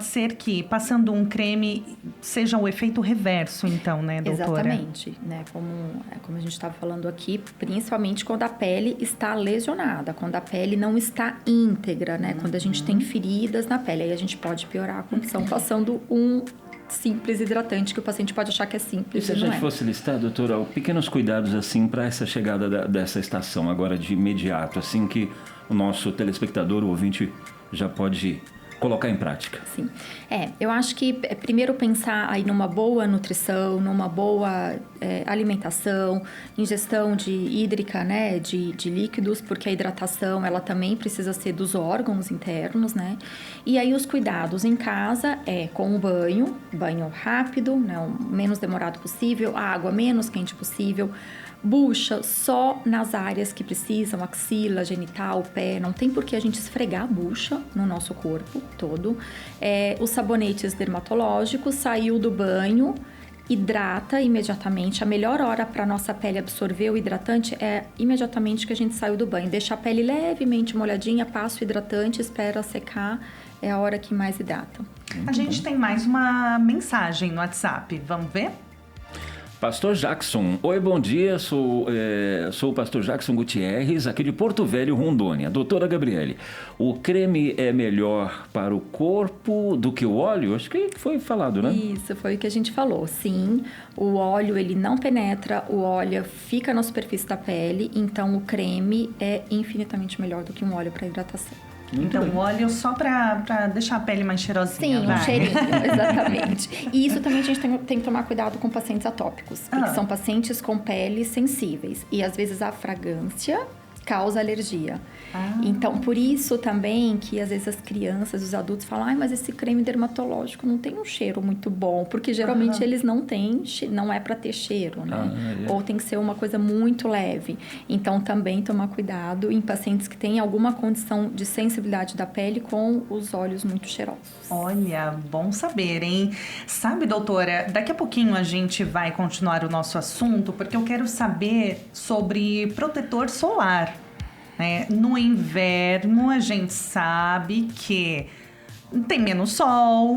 ser que passando um creme seja o efeito reverso, então, né, doutora? Exatamente, né? Como a gente estava falando aqui, principalmente quando a pele está lesionada, quando a pele não está íntegra, né? Quando a gente tem feridas na pele, aí a gente pode piorar a condição passando um simples hidratante que o paciente pode achar que é simples. E se a gente fosse listar, doutora, pequenos cuidados assim para essa chegada dessa estação agora de imediato, assim que o nosso telespectador, o ouvinte, já pode colocar em prática. Sim. Eu acho que primeiro pensar aí numa boa nutrição, numa boa alimentação, ingestão de hídrica, né, de líquidos, porque a hidratação, ela também precisa ser dos órgãos internos, né? E aí os cuidados em casa com o banho rápido, né, o menos demorado possível, a água menos quente possível, bucha só nas áreas que precisam, axila, genital, pé, não tem por que a gente esfregar a bucha no nosso corpo todo. Os sabonetes dermatológicos, saiu do banho, hidrata imediatamente. A melhor hora para nossa pele absorver o hidratante é imediatamente que a gente saiu do banho. Deixa a pele levemente molhadinha, passa o hidratante, espera secar, é a hora que mais hidrata. A gente tem mais uma mensagem no WhatsApp, vamos ver? Pastor Jackson, oi, bom dia, sou o pastor Jackson Gutierrez, aqui de Porto Velho, Rondônia. Doutora Gabriele, o creme é melhor para o corpo do que o óleo? Acho que foi falado, né? Isso, foi o que a gente falou. Sim, o óleo, ele não penetra, o óleo fica na superfície da pele, então o creme é infinitamente melhor do que um óleo para hidratação. Então, o óleo só para deixar a pele mais cheirosinha. Sim, um cheirinho, exatamente. E isso também a gente tem que tomar cuidado com pacientes atópicos, porque são pacientes com peles sensíveis. E às vezes a fragrância causa alergia. Então, por isso também que às vezes as crianças, os adultos falam, mas esse creme dermatológico não tem um cheiro muito bom, porque geralmente eles não têm, não é para ter cheiro, né? Ou tem que ser uma coisa muito leve. Então, também tomar cuidado em pacientes que têm alguma condição de sensibilidade da pele com os olhos muito cheirosos. Olha, bom saber, hein? Sabe, doutora, daqui a pouquinho a gente vai continuar o nosso assunto, porque eu quero saber sobre protetor solar. No inverno, a gente sabe que tem menos sol,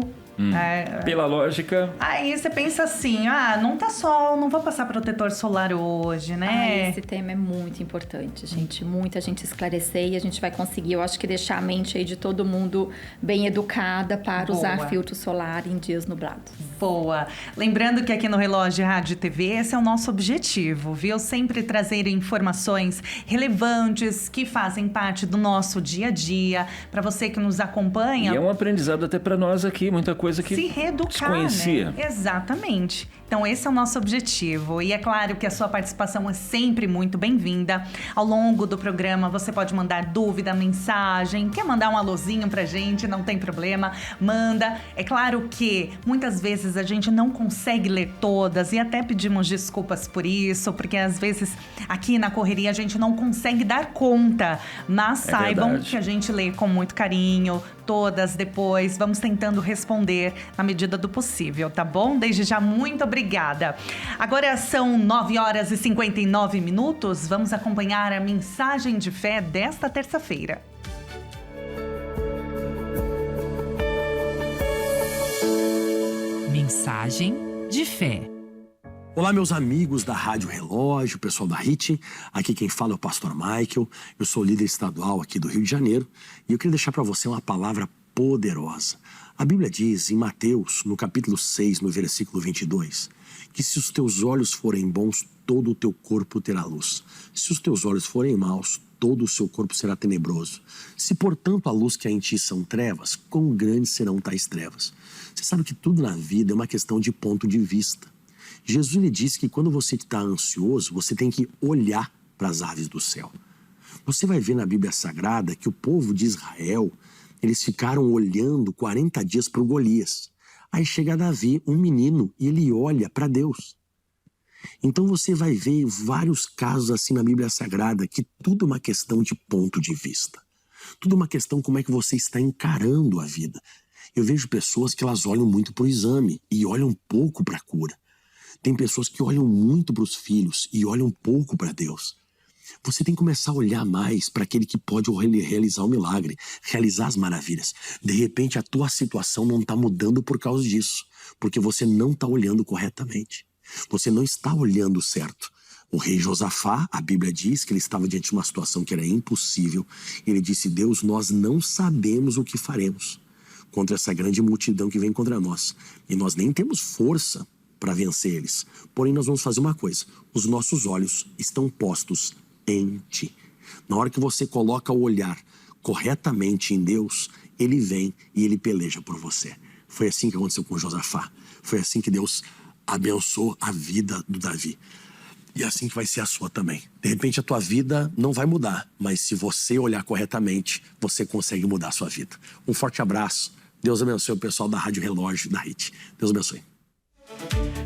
Pela lógica... Aí você pensa assim, não tá sol, não vou passar protetor solar hoje, né? Esse tema é muito importante, gente. Muita gente esclarecer e a gente vai conseguir, eu acho que deixar a mente aí de todo mundo bem educada para usar filtro solar em dias nublados. Boa. Lembrando que aqui no Relógio Rádio e TV, esse é o nosso objetivo, viu? Sempre trazer informações relevantes que fazem parte do nosso dia a dia, para você que nos acompanha. E é um aprendizado até para nós aqui, muita coisa que se reeducar, desconhecia. Né? Exatamente. Então, esse é o nosso objetivo. E é claro que a sua participação é sempre muito bem-vinda. Ao longo do programa, você pode mandar dúvida, mensagem. Quer mandar um alôzinho pra gente? Não tem problema. Manda. É claro que muitas vezes a gente não consegue ler todas e até pedimos desculpas por isso, porque às vezes aqui na correria a gente não consegue dar conta. Mas saibam que a gente lê com muito carinho, todas depois. Vamos tentando responder na medida do possível, tá bom? Desde já, muito obrigada. Agora são 9h59. Vamos acompanhar a mensagem de fé desta terça-feira. Mensagem de fé. Olá, meus amigos da Rádio Relógio, pessoal da HIT. Aqui quem fala é o pastor Michael. Eu sou líder estadual aqui do Rio de Janeiro e eu queria deixar para você uma palavra poderosa. A Bíblia diz em Mateus, no capítulo 6, no versículo 22, que se os teus olhos forem bons, todo o teu corpo terá luz. Se os teus olhos forem maus, todo o seu corpo será tenebroso. Se, portanto, a luz que há em ti são trevas, quão grandes serão tais trevas? Você sabe que tudo na vida é uma questão de ponto de vista. Jesus lhe disse que quando você está ansioso, você tem que olhar para as aves do céu. Você vai ver na Bíblia Sagrada que o povo de Israel, eles ficaram olhando 40 dias para o Golias. Aí chega Davi, um menino, e ele olha para Deus. Então você vai ver vários casos assim na Bíblia Sagrada, que tudo é uma questão de ponto de vista. Tudo é uma questão como é que você está encarando a vida. Eu vejo pessoas que elas olham muito para o exame e olham pouco para a cura. Tem pessoas que olham muito para os filhos e olham pouco para Deus. Você tem que começar a olhar mais para aquele que pode realizar o milagre, realizar as maravilhas. De repente, a tua situação não está mudando por causa disso, porque você não está olhando corretamente. Você não está olhando certo. O rei Josafá, a Bíblia diz que ele estava diante de uma situação que era impossível. Ele disse, Deus, nós não sabemos o que faremos contra essa grande multidão que vem contra nós. E nós nem temos força para vencer eles. Porém, nós vamos fazer uma coisa. Os nossos olhos estão postos em ti. Na hora que você coloca o olhar corretamente em Deus, ele vem e ele peleja por você. Foi assim que aconteceu com Josafá. Foi assim que Deus abençoou a vida do Davi. E é assim que vai ser a sua também. De repente a tua vida não vai mudar, mas se você olhar corretamente, você consegue mudar a sua vida. Um forte abraço. Deus abençoe o pessoal da Rádio Relógio da HIT. Deus abençoe.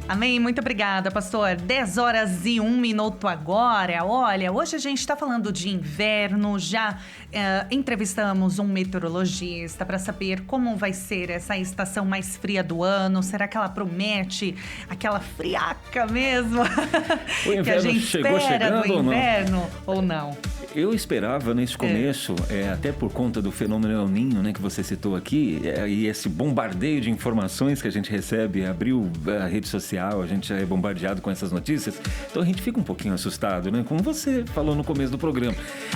Amém, muito obrigada, pastor. 10h01 agora. Olha, hoje a gente está falando de inverno, já entrevistamos um meteorologista para saber como vai ser essa estação mais fria do ano. Será que ela promete aquela friaca mesmo que a gente espera do inverno ou não? Eu esperava nesse começo, até por conta do fenômeno El Niño, né, que você citou aqui, e esse bombardeio de informações que a gente recebe, abriu a rede social, a gente já é bombardeado com essas notícias, então a gente fica um pouquinho assustado, né? Como você falou no começo do programa.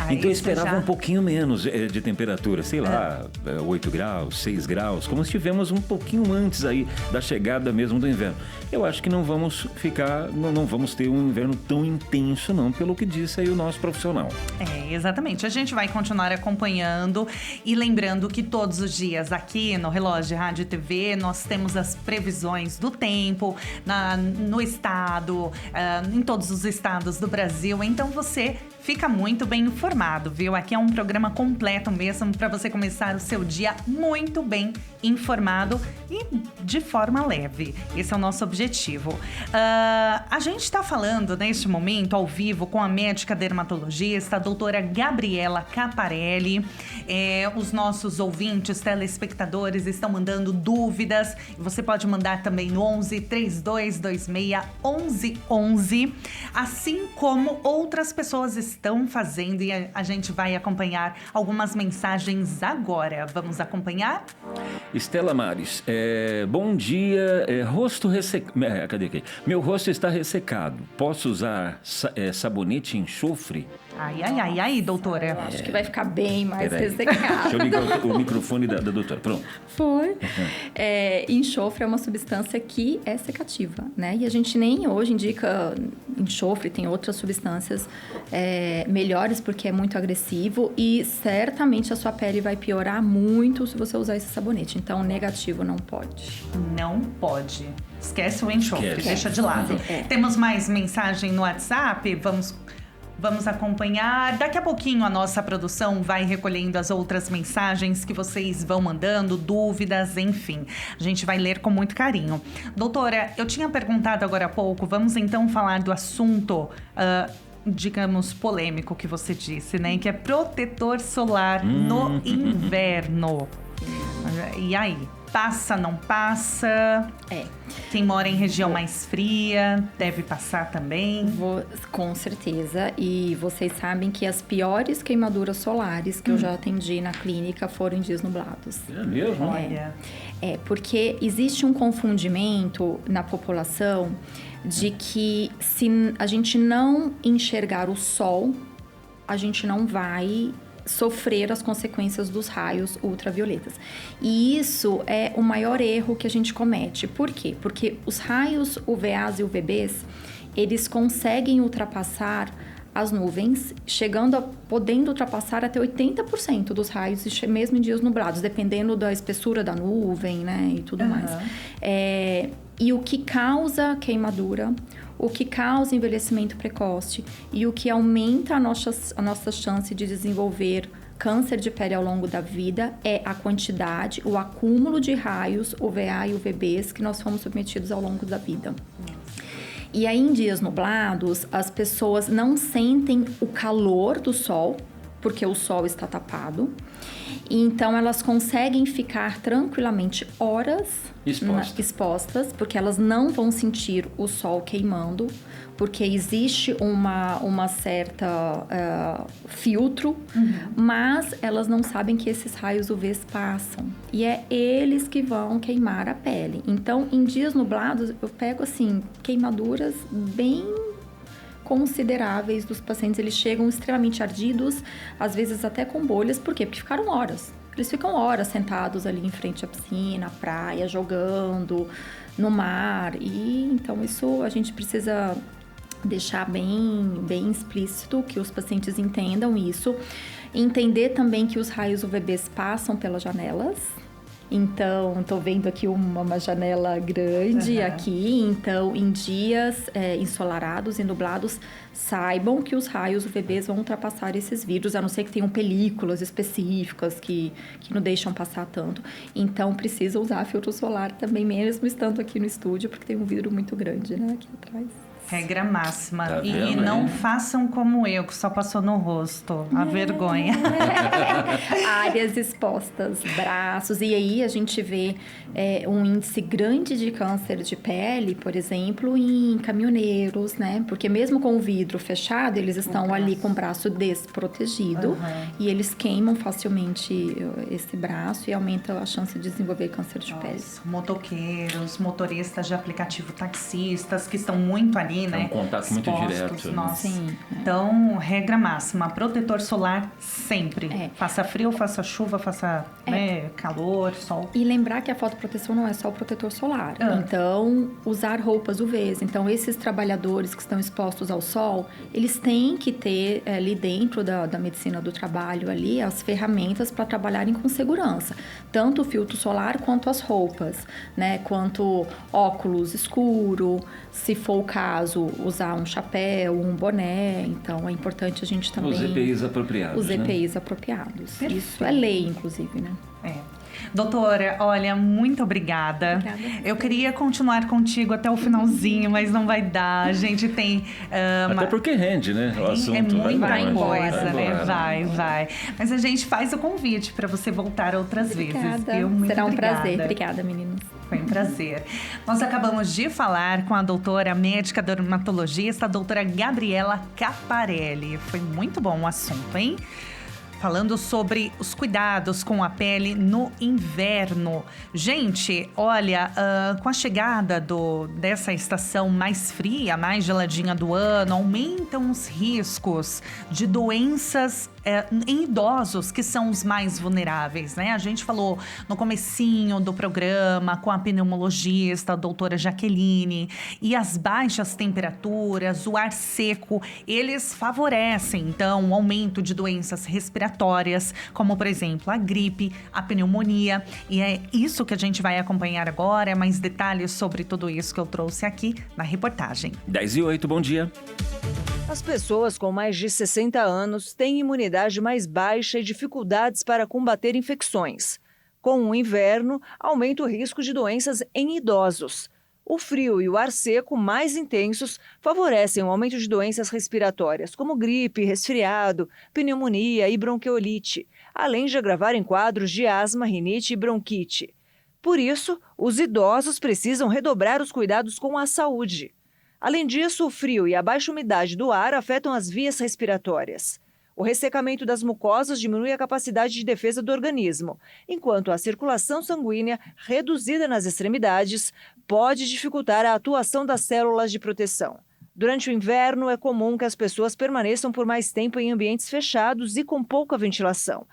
Então eu esperava um pouquinho menos de temperatura, sei lá, 8 graus, 6 graus, como se tivemos um pouquinho antes aí da chegada mesmo do inverno. Eu acho que não vamos ter um inverno tão intenso não, pelo que disse aí o nosso profissional. Exatamente. A gente vai continuar acompanhando e lembrando que todos os dias aqui no Relógio Rádio e TV nós temos as previsões do tempo no estado, em todos os estados do Brasil. Então você fica muito bem informado, viu? Aqui é um programa completo mesmo para você começar o seu dia muito bem informado e de forma leve. Esse é o nosso objetivo. A gente está falando neste momento ao vivo com a médica dermatologista, a doutora Gabriela Caparelli. Os nossos ouvintes, telespectadores estão mandando dúvidas. Você pode mandar também no 11 3226 1111, assim como outras pessoas estão fazendo e a gente vai acompanhar algumas mensagens agora. Vamos acompanhar? Estela Mares, Bom dia, rosto ressecado. Cadê aqui? Meu rosto está ressecado. Posso usar sabonete e enxofre? Ai, doutora. Eu acho que vai ficar bem mais Peraí. ressecado. Deixa eu ligar o microfone da doutora. Pronto. Foi. Enxofre é uma substância que é secativa, né? E a gente nem hoje indica enxofre, tem outras substâncias melhores porque é muito agressivo e certamente a sua pele vai piorar muito se você usar esse sabonete. Então, negativo não pode. Não pode. Esquece o enxofre, deixa de lado. É. Temos mais mensagem no WhatsApp, Vamos acompanhar. Daqui a pouquinho a nossa produção vai recolhendo as outras mensagens que vocês vão mandando, dúvidas, enfim. A gente vai ler com muito carinho. Doutora, eu tinha perguntado agora há pouco, vamos então falar do assunto, digamos, polêmico que você disse, né? Que é protetor solar no inverno. E aí? Passa, não passa? Quem mora em região mais fria deve passar também? Com certeza. E vocês sabem que as piores queimaduras solares que eu já atendi na clínica foram em dias nublados. É mesmo? Olha. Porque existe um confundimento na população de que se a gente não enxergar o sol, a gente não vai sofrer as consequências dos raios ultravioletas. E isso é o maior erro que a gente comete. Por quê? Porque os raios UVAs e UVBs, eles conseguem ultrapassar as nuvens, podendo ultrapassar até 80% dos raios, mesmo em dias nublados, dependendo da espessura da nuvem, né, e tudo mais. E o que causa queimadura, o que causa envelhecimento precoce e o que aumenta a nossa chance de desenvolver câncer de pele ao longo da vida é a quantidade, o acúmulo de raios UVA e UVBs que nós fomos submetidos ao longo da vida. E aí, em dias nublados, as pessoas não sentem o calor do sol, porque o sol está tapado. E então, elas conseguem ficar tranquilamente horas expostas, porque elas não vão sentir o sol queimando, porque existe uma certa filtro, mas elas não sabem que esses raios UVs passam. E é eles que vão queimar a pele. Então, em dias nublados, eu pego, assim, queimaduras bem consideráveis dos pacientes. Eles chegam extremamente ardidos, às vezes até com bolhas. Por quê? Porque ficaram horas. Eles ficam horas sentados ali em frente à piscina, à praia, jogando no mar. E então isso a gente precisa deixar bem explícito, que os pacientes entendam isso. Entender também que os raios UVBs passam pelas janelas. Então, estou vendo aqui uma janela grande aqui. Então, em dias ensolarados e nublados, saibam que os raios UVBs vão ultrapassar esses vidros, a não ser que tenham películas específicas que não deixam passar tanto. Então, precisa usar filtro solar também, mesmo estando aqui no estúdio, porque tem um vidro muito grande, né, aqui atrás. Regra máxima. Tá E vendo, não hein? façam como eu, que só passou no rosto. A vergonha. Áreas expostas, braços. E aí a gente vê um índice grande de câncer de pele, por exemplo, em caminhoneiros, né? Porque mesmo com o vidro fechado, eles estão ali com o braço desprotegido. E eles queimam facilmente esse braço e aumenta a chance de desenvolver câncer de pele. Motoqueiros, motoristas de aplicativo, taxistas, que estão muito ali, né? É um contato muito expostos, direto. Nossa. Sim. Então, regra máxima, protetor solar sempre. Faça frio, faça chuva, faça calor, sol. E lembrar que a fotoproteção não é só o protetor solar. Então, usar roupas UVs. Então, esses trabalhadores que estão expostos ao sol, eles têm que ter ali dentro da medicina do trabalho ali as ferramentas para trabalharem com segurança. Tanto o filtro solar quanto as roupas, né? Quanto óculos escuro, se for o caso, usar um chapéu, um boné. Então, é importante a gente também... Os EPIs apropriados, Os EPIs apropriados. Perfeito. Isso é lei, inclusive, né? Doutora, olha, muito obrigada. Eu queria continuar contigo até o finalzinho, mas não vai dar. A gente tem... Até porque rende, né? O assunto é muita vai coisa, embora. né? Vai. Mas a gente faz o convite para você voltar outras vezes. Viu? Muito Será um obrigada. prazer. Obrigada, meninos. Foi um prazer. Nós acabamos de falar com a doutora médica dermatologista, a doutora Gabriela Caparelli. Foi muito bom o assunto, hein? falando sobre os cuidados com a pele no inverno. Gente, olha, com a chegada dessa estação mais fria, mais geladinha do ano, aumentam os riscos de doenças em idosos, que são os mais vulneráveis, né? A gente falou no comecinho do programa com a pneumologista, a doutora Jaqueline, e as baixas temperaturas, o ar seco, eles favorecem, então, o aumento de doenças respiratórias, como, por exemplo, a gripe, a pneumonia, e é isso que a gente vai acompanhar agora, mais detalhes sobre tudo isso que eu trouxe aqui na reportagem. 10:08, bom dia. As pessoas com mais de 60 anos têm imunidade mais baixa e dificuldades para combater infecções. Com o inverno, aumenta o risco de doenças em idosos. O frio e o ar seco mais intensos favorecem o aumento de doenças respiratórias, como gripe, resfriado, pneumonia e bronquiolite, além de agravarem quadros de asma, rinite e bronquite. Por isso, os idosos precisam redobrar os cuidados com a saúde. Além disso, o frio e a baixa umidade do ar afetam as vias respiratórias. O ressecamento das mucosas diminui a capacidade de defesa do organismo, enquanto a circulação sanguínea, reduzida nas extremidades, pode dificultar a atuação das células de proteção. Durante o inverno, é comum que as pessoas permaneçam por mais tempo em ambientes fechados e com pouca ventilação.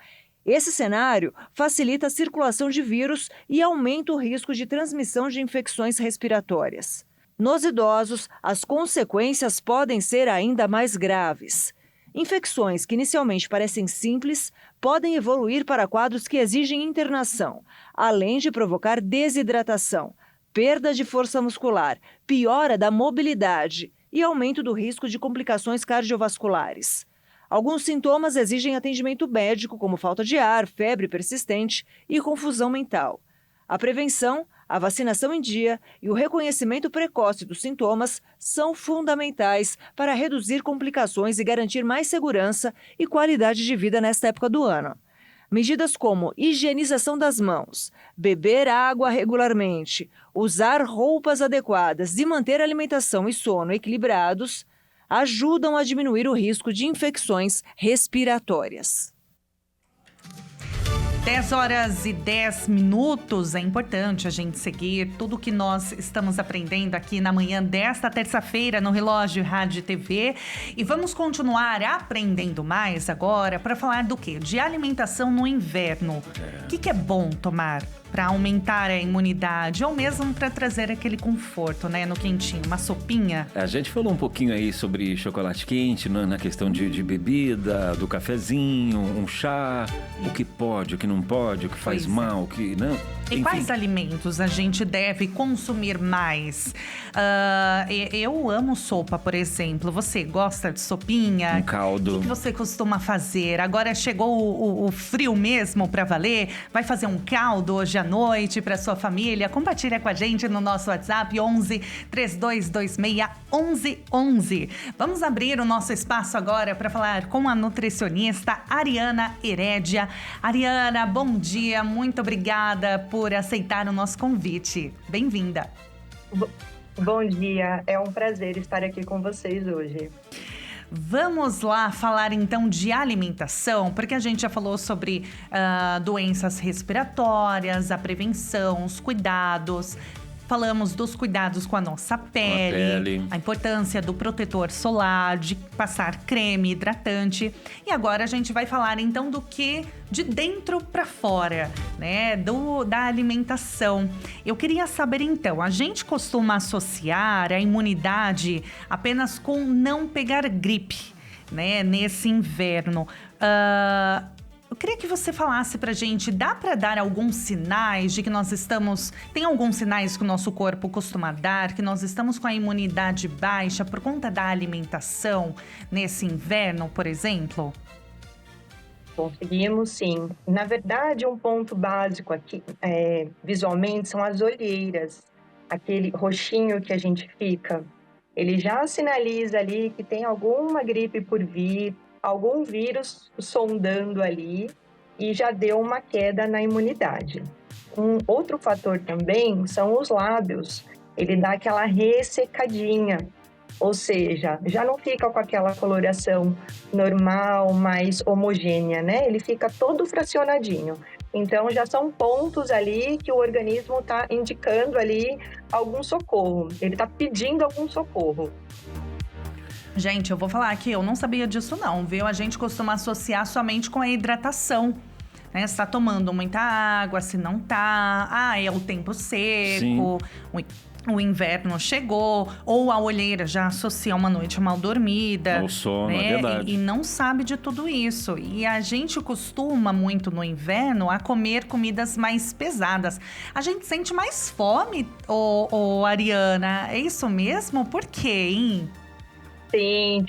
Esse cenário facilita a circulação de vírus e aumenta o risco de transmissão de infecções respiratórias. Nos idosos, as consequências podem ser ainda mais graves. Infecções que inicialmente parecem simples podem evoluir para quadros que exigem internação, além de provocar desidratação, perda de força muscular, piora da mobilidade e aumento do risco de complicações cardiovasculares. Alguns sintomas exigem atendimento médico, como falta de ar, febre persistente e confusão mental. A prevenção, a vacinação em dia e o reconhecimento precoce dos sintomas são fundamentais para reduzir complicações e garantir mais segurança e qualidade de vida nesta época do ano. Medidas como higienização das mãos, beber água regularmente, usar roupas adequadas e manter a alimentação e sono equilibrados ajudam a diminuir o risco de infecções respiratórias. 10:10. É importante a gente seguir tudo o que nós estamos aprendendo aqui na manhã desta terça-feira no Relógio Rádio e TV. E vamos continuar aprendendo mais agora para falar do quê? De alimentação no inverno. O que é bom tomar para aumentar a imunidade ou mesmo para trazer aquele conforto, né, no quentinho? Uma sopinha? A gente falou um pouquinho aí sobre chocolate quente, né, na questão de bebida, do cafezinho, um chá, o que pode, o que não pode, o que faz mal, o que não. E quais alimentos a gente deve consumir mais? Eu amo sopa, por exemplo. Você gosta de sopinha? Um caldo. O que você costuma fazer? Agora chegou o frio mesmo para valer. Vai fazer um caldo hoje à noite para sua família? Compartilha com a gente no nosso WhatsApp 11 3226 1111. Vamos abrir o nosso espaço agora para falar com a nutricionista Ariana Herédia. Ariana, bom dia. Muito obrigada por aceitar o nosso convite. Bem-vinda. Bom dia, é um prazer estar aqui com vocês hoje. Vamos lá falar então de alimentação, porque a gente já falou sobre doenças respiratórias, a prevenção, os cuidados. Falamos dos cuidados com a nossa pele, a importância do protetor solar, de passar creme hidratante. E agora a gente vai falar então do que de dentro para fora, né? Da alimentação. Eu queria saber então, a gente costuma associar a imunidade apenas com não pegar gripe, né? Nesse inverno. Eu queria que você falasse pra gente, dá pra dar alguns sinais de que nós estamos... Tem alguns sinais que o nosso corpo costuma dar, que nós estamos com a imunidade baixa por conta da alimentação nesse inverno, por exemplo? Conseguimos, sim. Na verdade, um ponto básico aqui, visualmente, são as olheiras. Aquele roxinho que a gente fica. Ele já sinaliza ali que tem alguma gripe por vir, algum vírus sondando ali e já deu uma queda na imunidade. Um outro fator também são os lábios. Ele dá aquela ressecadinha. Ou seja, já não fica com aquela coloração normal, mais homogênea, né? Ele fica todo fracionadinho. Então, já são pontos ali que o organismo está indicando ali algum socorro. Ele está pedindo algum socorro. Gente, eu vou falar aqui, eu não sabia disso não, viu? A gente costuma associar somente com a hidratação. Né? Se tá tomando muita água, se não tá. É o tempo seco, o inverno chegou, ou a olheira já associa uma noite mal dormida. O sono, né? é verdade. E não sabe de tudo isso. E a gente costuma muito no inverno a comer comidas mais pesadas. A gente sente mais fome, Ariana, é isso mesmo? Por quê, hein?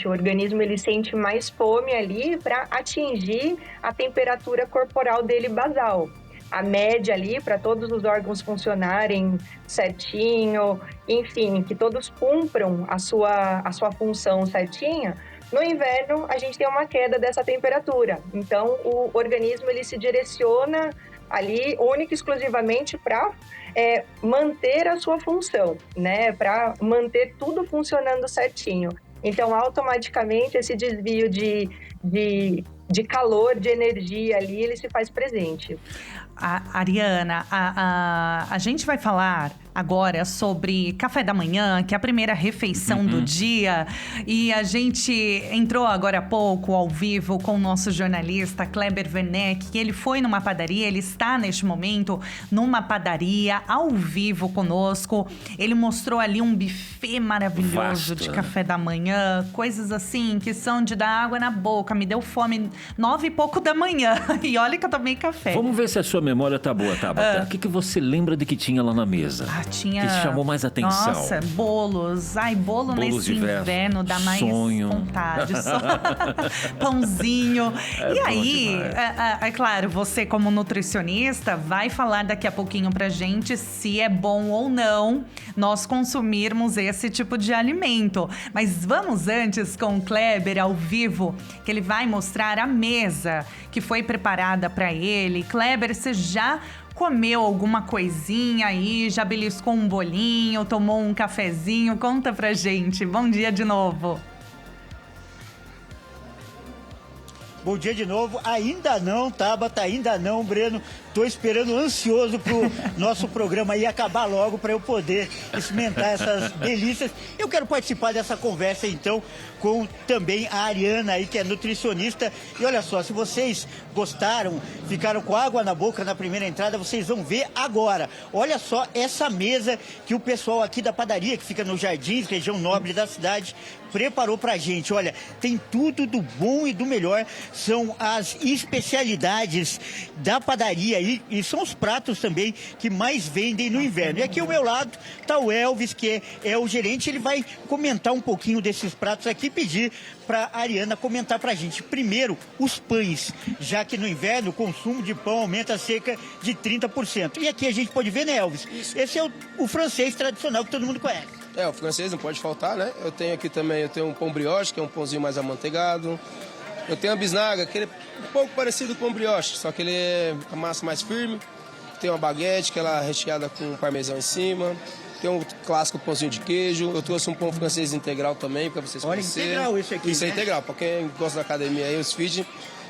O organismo ele sente mais fome ali para atingir a temperatura corporal dele basal. A média ali para todos os órgãos funcionarem certinho, enfim, que todos cumpram a sua função certinha. No inverno, a gente tem uma queda dessa temperatura. Então, o organismo ele se direciona ali única e exclusivamente para manter a sua função, né? Para manter tudo funcionando certinho. Então, automaticamente, esse desvio de calor, de energia ali, ele se faz presente. Ariana, a gente vai falar agora sobre café da manhã, que é a primeira refeição do dia. E a gente entrou agora há pouco ao vivo com o nosso jornalista Kleber Werneck, que ele foi numa padaria, ele está neste momento numa padaria ao vivo conosco. Ele mostrou ali um buffet maravilhoso de café da manhã, coisas assim que são de dar água na boca. Me deu fome 9 e pouco da manhã. E olha que eu tomei café. Vamos ver se a sua memória tá boa, Tabata. O que você lembra de que tinha lá na mesa? Tinha... Que chamou mais atenção? Nossa, bolos. Bolo nesse inverno dá mais vontade. Pãozinho. E aí, é claro, você como nutricionista vai falar daqui a pouquinho pra gente se é bom ou não nós consumirmos esse tipo de alimento. Mas vamos antes com o Kleber ao vivo, que ele vai mostrar a mesa que foi preparada para ele. Kleber, você já comeu alguma coisinha aí? Já beliscou um bolinho? Tomou um cafezinho? Conta pra gente. Bom dia de novo. Bom dia de novo. Ainda não, Tabata, ainda não, Breno. Tô esperando ansioso pro nosso programa aí acabar logo para eu poder experimentar essas delícias. Eu quero participar dessa conversa, então, com também a Ariana aí, que é nutricionista. E olha só, se vocês gostaram, ficaram com água na boca na primeira entrada, vocês vão ver agora. Olha só essa mesa que o pessoal aqui da padaria, que fica nos Jardins, região nobre da cidade, preparou pra gente. Olha, tem tudo do bom e do melhor. São as especialidades da padaria aí, e são os pratos também que mais vendem no inverno. E aqui ao meu lado tá o Elvis, que é o gerente. Ele vai comentar um pouquinho desses pratos aqui, pedir para a Ariana comentar para a gente. Primeiro, os pães, já que no inverno o consumo de pão aumenta cerca de 30%. E aqui a gente pode ver, né, Elvis? Isso. Esse é o francês tradicional que todo mundo conhece. O francês não pode faltar, né? Eu tenho aqui também, um pão brioche, que é um pãozinho mais amanteigado. Eu tenho a bisnaga, que ele é um pouco parecido com o brioche, só que ele é a massa mais firme. Tem uma baguete, que ela é recheada com parmesão em cima. Tem um clássico pãozinho de queijo. Eu trouxe um pão francês integral também, para vocês conhecerem. Integral esse aqui, Isso é integral, para quem gosta da academia aí, os fit.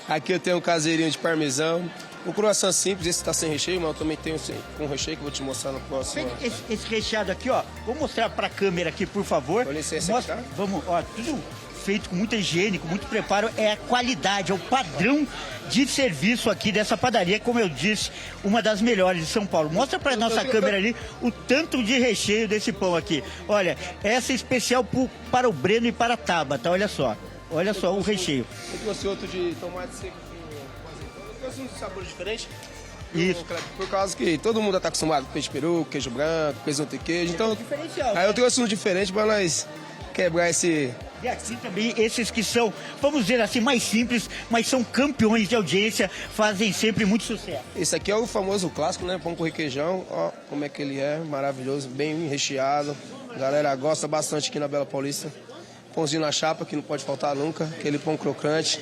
Aqui eu tenho um caseirinho de parmesão. Um croissant simples, esse está sem recheio, mas eu também tenho com recheio que eu vou te mostrar no próximo. Esse recheado aqui, ó, vou mostrar para a câmera aqui, por favor. Com licença, aqui, tá? Vamos, ó, tudo feito com muita higiene, com muito preparo, é a qualidade, é o padrão de serviço aqui dessa padaria, como eu disse, uma das melhores de São Paulo. Mostra para nossa câmera ali o tanto de recheio desse pão aqui. Olha, essa é especial para o Breno e para a Tabata, olha só o recheio. Eu trouxe outro de tomate seco com azeitona, eu trouxe um sabor diferente. Isso. Por causa que todo mundo está acostumado com peixe peru, queijo branco, presunto e queijo, então diferencial, aí eu trouxe um diferente para nós quebrar esse... E aqui também esses que são, vamos dizer assim, mais simples, mas são campeões de audiência, fazem sempre muito sucesso. Esse aqui é o famoso clássico, né? Pão com requeijão, ó como é que ele é, maravilhoso, bem recheado. A galera gosta bastante aqui na Bela Paulista. Pãozinho na chapa, que não pode faltar nunca, aquele pão crocante.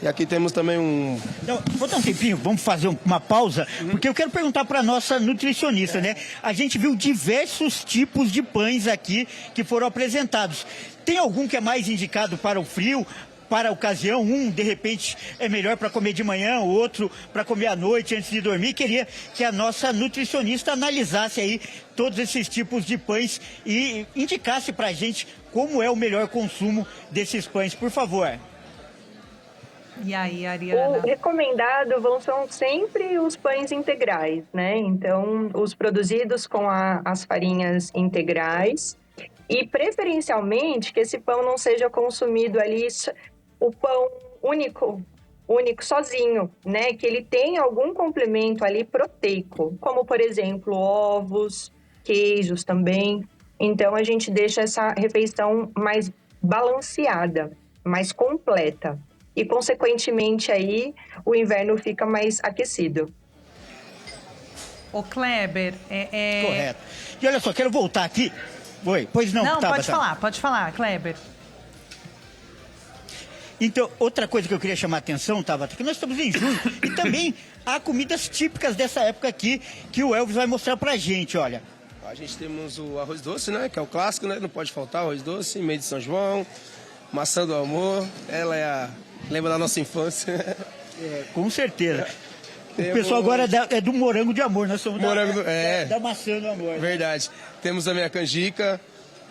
E aqui temos também um... Não, vou dar um tempinho, vamos fazer uma pausa, porque eu quero perguntar para a nossa nutricionista, né? A gente viu diversos tipos de pães aqui que foram apresentados. Tem algum que é mais indicado para o frio, para a ocasião? Um, de repente, é melhor para comer de manhã, o outro para comer à noite antes de dormir. Queria que a nossa nutricionista analisasse aí todos esses tipos de pães e indicasse para a gente como é o melhor consumo desses pães, por favor. E aí, Ariana? O recomendado são sempre os pães integrais, né? Então, os produzidos com as farinhas integrais e, preferencialmente, que esse pão não seja consumido ali, o pão único sozinho, né? Que ele tenha algum complemento ali proteico, como, por exemplo, ovos, queijos também. Então, a gente deixa essa refeição mais balanceada, mais completa. E, consequentemente, aí o inverno fica mais aquecido. Ô, Kleber, Correto. E olha só, quero voltar aqui. Oi, pois não, Não, Tabata. pode falar, Kleber. Então, outra coisa que eu queria chamar a atenção, Tabata, que nós estamos em junho e também há comidas típicas dessa época aqui que o Elvis vai mostrar pra gente, olha. A gente temos o arroz doce, né? Que é o clássico, né? Não pode faltar o arroz doce, meio de São João, maçã do amor, ela é a... Lembra da nossa infância? Com certeza. O pessoal agora é do morango de amor, nós somos da maçã do amor. Verdade. Né? Temos também a canjica.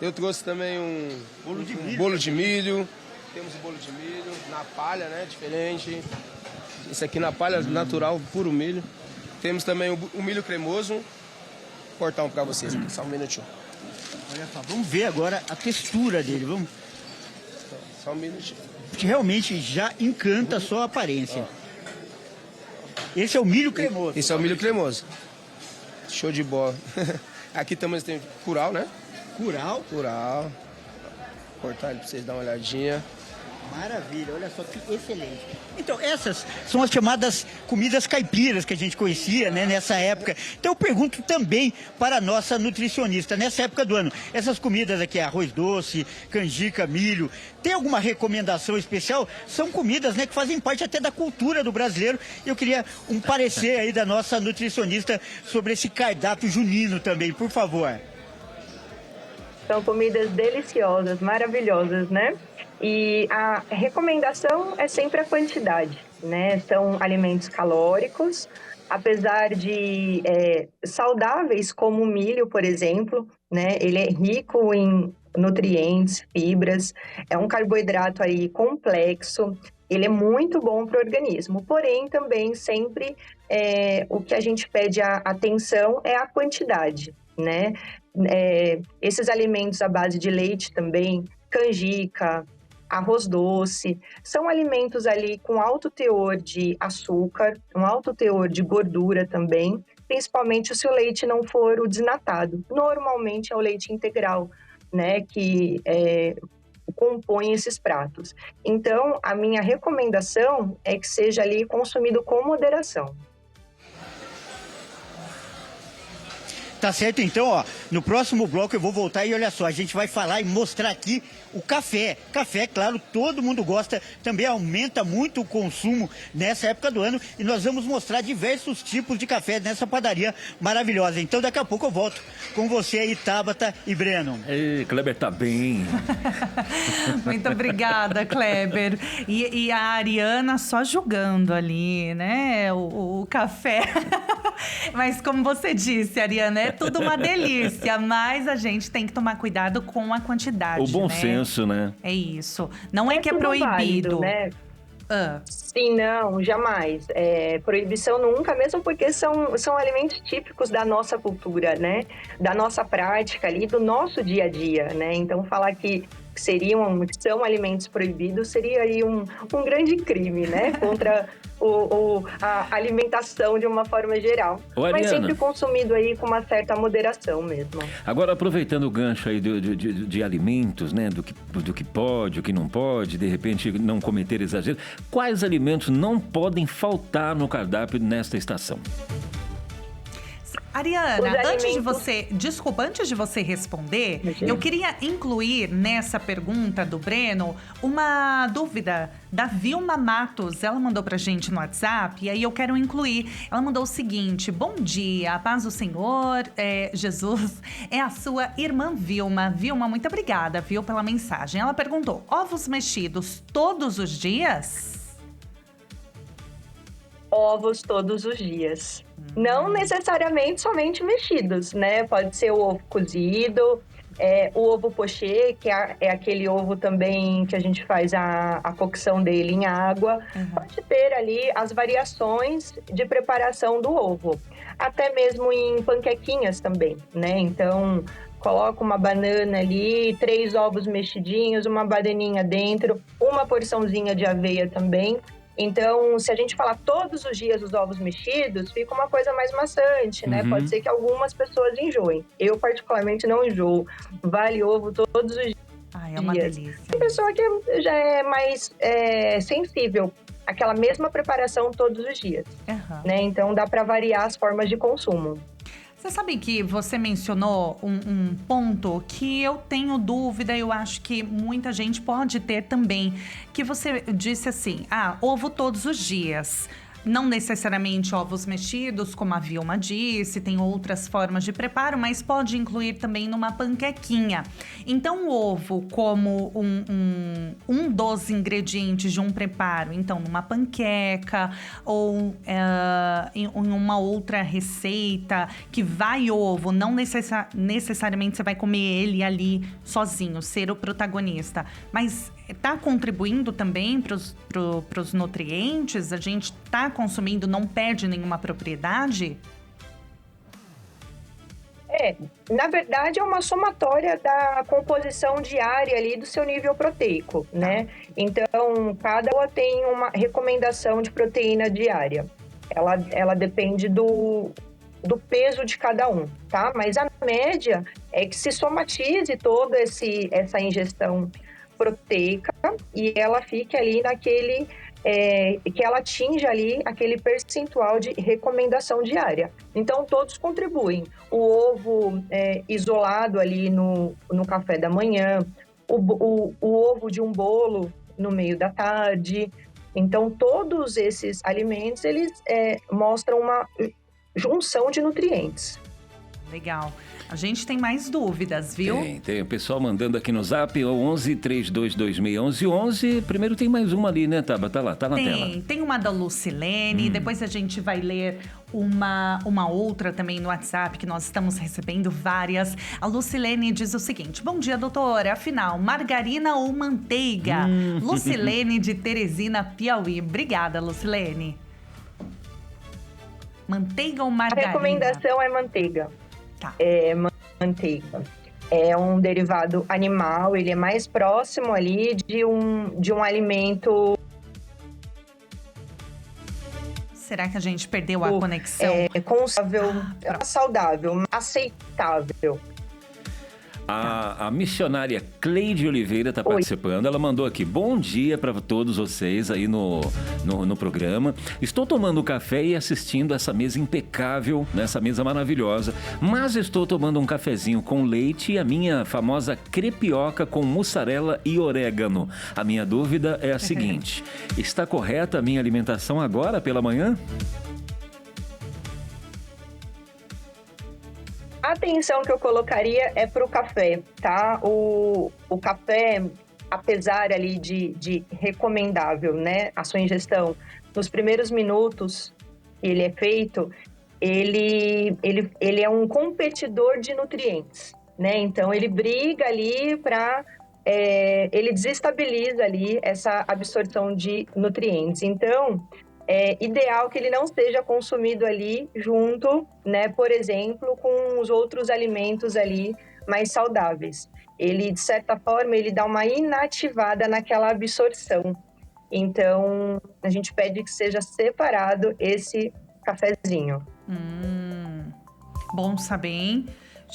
Eu trouxe também um bolo de milho. Temos o bolo de milho na palha, né? Diferente. Esse aqui na palha, natural, puro milho. Temos também o milho cremoso. Vou cortar um para vocês aqui, só um minutinho. Olha só, vamos ver agora a textura dele, vamos... Só um minutinho. Que realmente já encanta só a aparência. Esse é o milho cremoso. Esse é o milho cremoso. Show de bola. Aqui também tem curau, né? Curau? Curau. Vou cortar ele para vocês darem uma olhadinha. Maravilha, olha só que excelente. Então, essas são as chamadas comidas caipiras que a gente conhecia, né, nessa época. Então, eu pergunto também para a nossa nutricionista, nessa época do ano, essas comidas aqui, arroz doce, canjica, milho, tem alguma recomendação especial? São comidas, né, que fazem parte até da cultura do brasileiro. Eu queria um parecer aí da nossa nutricionista sobre esse cardápio junino também, por favor. São comidas deliciosas, maravilhosas, né? E a recomendação é sempre a quantidade, né? São alimentos calóricos, apesar de saudáveis, como o milho, por exemplo, né? Ele é rico em nutrientes, fibras, é um carboidrato aí complexo, ele é muito bom para o organismo, porém também sempre o que a gente pede a atenção é a quantidade, né? Esses alimentos à base de leite também, canjica, arroz doce, são alimentos ali com alto teor de açúcar, um alto teor de gordura também, principalmente se o leite não for o desnatado. Normalmente é o leite integral, né, que compõe esses pratos. Então, a minha recomendação é que seja ali consumido com moderação. Tá certo, então, ó, no próximo bloco eu vou voltar e olha só, a gente vai falar e mostrar aqui o café. Café, claro, todo mundo gosta, também aumenta muito o consumo nessa época do ano e nós vamos mostrar diversos tipos de café nessa padaria maravilhosa. Então, daqui a pouco eu volto com você aí, Tabata e Breno. Ei, Kleber tá bem. Muito obrigada, Kleber. E a Ariana só julgando ali, né, o café. Mas como você disse, Ariana, é tudo uma delícia, mas a gente tem que tomar cuidado com a quantidade, o bom né? senso, né? É isso. Não é que é proibido. Válido, né? Sim, não, jamais. Proibição nunca, mesmo porque são alimentos típicos da nossa cultura, né? Da nossa prática ali, do nosso dia a dia, né? Então, falar que são alimentos proibidos seria aí um grande crime, né? Contra a alimentação de uma forma geral. Mas sempre consumido aí com uma certa moderação mesmo. Agora, aproveitando o gancho aí de alimentos, né? Do que pode, o que não pode, de repente não cometer exagero. Quais alimentos não podem faltar no cardápio nesta estação? Ariana, antes de você responder, eu queria incluir nessa pergunta do Breno uma dúvida da Vilma Matos. Ela mandou pra gente no WhatsApp e aí eu quero incluir. Ela mandou o seguinte: bom dia, a paz do Senhor, Jesus, é a sua irmã Vilma. Vilma, muito obrigada, viu, pela mensagem. Ela perguntou, ovos mexidos todos os dias? Ovos todos os dias. Não necessariamente somente mexidos, né? Pode ser o ovo cozido, o ovo pochê, que é aquele ovo também que a gente faz a cocção dele em água. Pode ter ali as variações de preparação do ovo. Até mesmo em panquequinhas também, né? Então, coloca uma banana ali, 3 ovos mexidinhos, uma bananinha dentro, uma porçãozinha de aveia também. Então, se a gente falar todos os dias os ovos mexidos, fica uma coisa mais maçante, né? Pode ser que algumas pessoas enjoem. Eu, particularmente, não enjoo. Vale ovo todos os dias. É uma delícia. Tem pessoa que já é mais sensível àquela mesma preparação todos os dias, né? Então, dá para variar as formas de consumo. Você sabe que você mencionou um ponto que eu tenho dúvida, eu acho que muita gente pode ter também, que você disse assim, ovo todos os dias. Não necessariamente ovos mexidos, como a Vilma disse, tem outras formas de preparo, mas pode incluir também numa panquequinha. Então, o ovo como um dos ingredientes de um preparo, então numa panqueca ou em uma outra receita que vai ovo, não necessariamente você vai comer ele ali sozinho, ser o protagonista, mas está contribuindo também para os nutrientes? A gente está consumindo, não perde nenhuma propriedade? Na verdade é uma somatória da composição diária ali do seu nível proteico, né? Então, cada uma tem uma recomendação de proteína diária. Ela depende do peso de cada um, tá? Mas a média é que se somatize toda essa ingestão proteica e ela fique ali naquele, que ela atinja ali aquele percentual de recomendação diária. Então, todos contribuem. O ovo isolado ali no café da manhã, o ovo de um bolo no meio da tarde. Então, todos esses alimentos, eles mostram uma junção de nutrientes. Legal. A gente tem mais dúvidas, viu? Tem o pessoal mandando aqui no Zap, 11 3226 1111. Primeiro tem mais uma ali, né, Taba? Tá lá, tá na tela. Tem uma da Lucilene, depois a gente vai ler uma outra também no WhatsApp, que nós estamos recebendo várias. A Lucilene diz o seguinte: bom dia, doutora. Afinal, margarina ou manteiga? Lucilene de Teresina, Piauí. Obrigada, Lucilene. Manteiga ou margarina? A recomendação é manteiga. Tá. Manteiga. É um derivado animal, ele é mais próximo ali de um alimento. Será que a gente perdeu a conexão? Saudável, aceitável. A missionária Cleide Oliveira está participando. Ela mandou aqui: bom dia para todos vocês aí no programa. Estou tomando café e assistindo essa mesa impecável, nessa mesa maravilhosa. Mas estou tomando um cafezinho com leite e a minha famosa crepioca com mussarela e orégano. A minha dúvida é a seguinte: está correta a minha alimentação agora pela manhã? A atenção que eu colocaria é para o café, tá? O café, apesar ali de recomendável, né? A sua ingestão, nos primeiros minutos que ele é feito, ele é um competidor de nutrientes, né? Então, ele briga ali para... ele desestabiliza ali essa absorção de nutrientes. Então, é ideal que ele não seja consumido ali junto, né, por exemplo, com os outros alimentos ali mais saudáveis. Ele, de certa forma, ele dá uma inativada naquela absorção. Então, a gente pede que seja separado esse cafezinho. Bom saber, hein?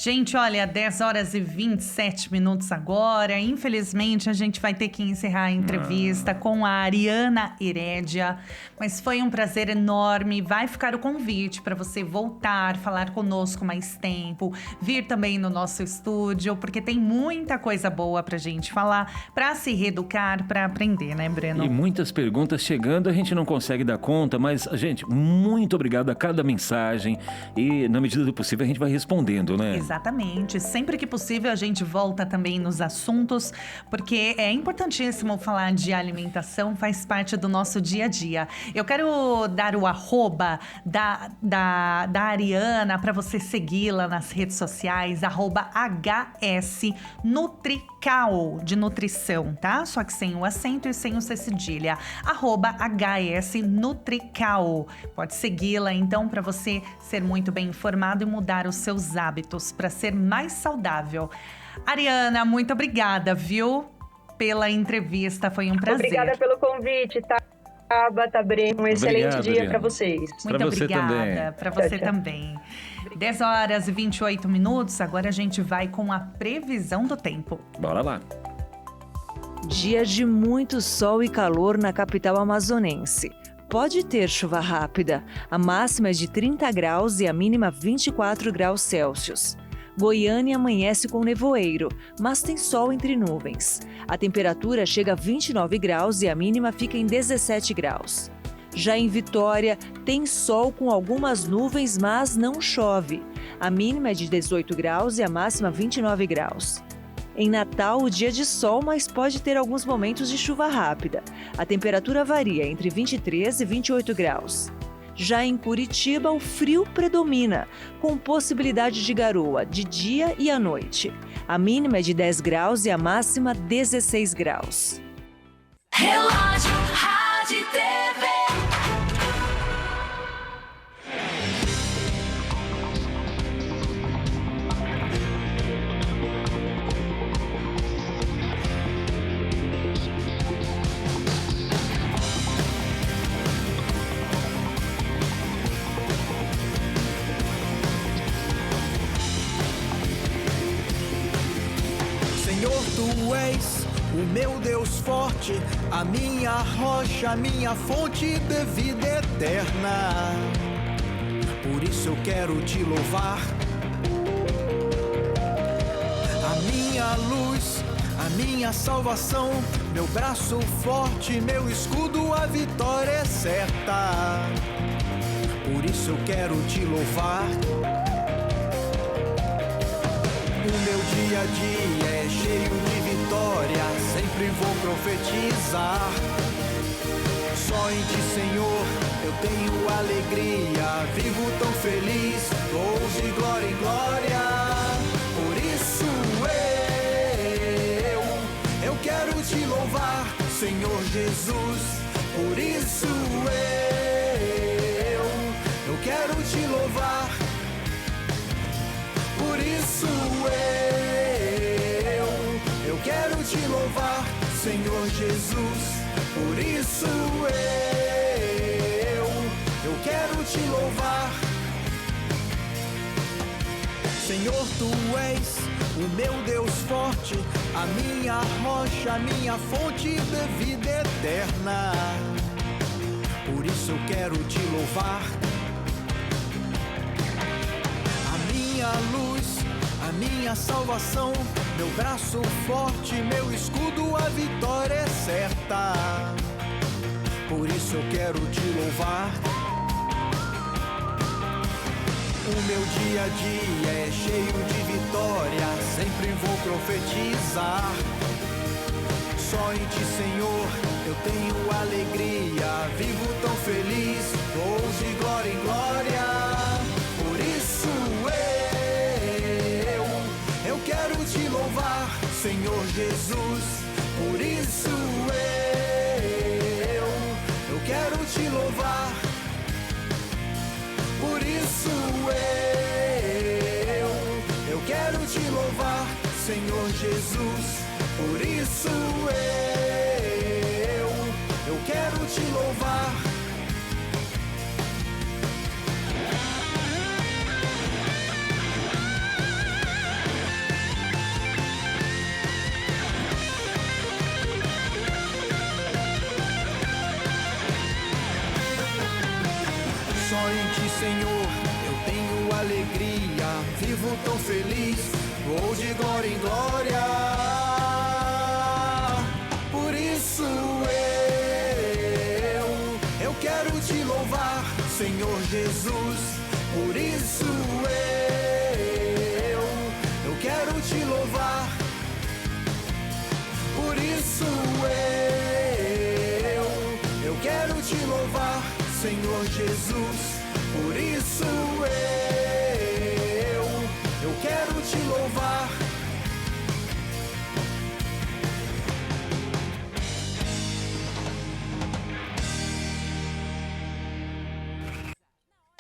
Gente, olha, 10 horas e 27 minutos agora. Infelizmente, a gente vai ter que encerrar a entrevista com a Ariana Herédia. Mas foi um prazer enorme. Vai ficar o convite para você voltar, falar conosco mais tempo, vir também no nosso estúdio, porque tem muita coisa boa pra gente falar, pra se reeducar, pra aprender, né, Breno? E muitas perguntas chegando, a gente não consegue dar conta, mas, gente, muito obrigado a cada mensagem e, na medida do possível, a gente vai respondendo, né? Exatamente. Sempre que possível, a gente volta também nos assuntos, porque é importantíssimo falar de alimentação, faz parte do nosso dia a dia. Eu quero dar o arroba da Ariana para você segui-la nas redes sociais, arroba HS Nutrical, de nutrição, tá? Só que sem o acento e sem o C cedilha. Arroba HS Nutrical. Pode segui-la, então, para você ser muito bem informado e mudar os seus hábitos para ser mais saudável. Ariana, muito obrigada, viu? Pela entrevista, foi um prazer. Obrigada pelo convite, tá? Tabata, Breno, um excelente dia para vocês. Muito obrigada, para você também. 10 horas e 28 minutos, agora a gente vai com a previsão do tempo. Bora lá. Dia de muito sol e calor na capital amazonense. Pode ter chuva rápida. A máxima é de 30 graus e a mínima 24 graus Celsius. Goiânia amanhece com nevoeiro, mas tem sol entre nuvens. A temperatura chega a 29 graus e a mínima fica em 17 graus. Já em Vitória, tem sol com algumas nuvens, mas não chove. A mínima é de 18 graus e a máxima 29 graus. Em Natal, o dia de sol, mas pode ter alguns momentos de chuva rápida. A temperatura varia entre 23 e 28 graus. Já em Curitiba, o frio predomina, com possibilidade de garoa de dia e à noite. A mínima é de 10 graus e a máxima 16 graus. Relógio, rádio, TV. Senhor, Tu és o meu Deus forte, a minha rocha, a minha fonte de vida eterna. Por isso eu quero Te louvar. A minha luz, a minha salvação, meu braço forte, meu escudo, a vitória é certa. Por isso eu quero Te louvar. O meu dia a dia é cheio de vitória, sempre vou profetizar. Só em Ti, Senhor, eu tenho alegria, vivo tão feliz, vou de glória em glória. Por isso eu quero Te louvar, Senhor Jesus. Por isso eu quero Te louvar. Por isso eu quero Te louvar, Senhor Jesus. Por isso eu quero Te louvar. Senhor, Tu és o meu Deus forte, a minha rocha, a minha fonte de vida eterna. Por isso eu quero Te louvar. Minha luz, a minha salvação, meu braço forte, meu escudo, a vitória é certa. Por isso eu quero Te louvar. O meu dia a dia é cheio de vitória, sempre vou profetizar. Só em Ti, Senhor, eu tenho alegria, vivo tão feliz, vou de glória em glória. Por isso eu quero Te louvar, Senhor Jesus. Por isso eu quero Te louvar. Por isso eu quero Te louvar, Senhor Jesus. Por isso eu quero Te louvar. ti, Senhor, eu tenho alegria. Vivo tão feliz, vou de glória em glória. Por isso eu quero te louvar, Senhor Jesus. Por isso eu quero te louvar. Por isso eu quero te louvar, Senhor Jesus. Por isso eu quero te louvar.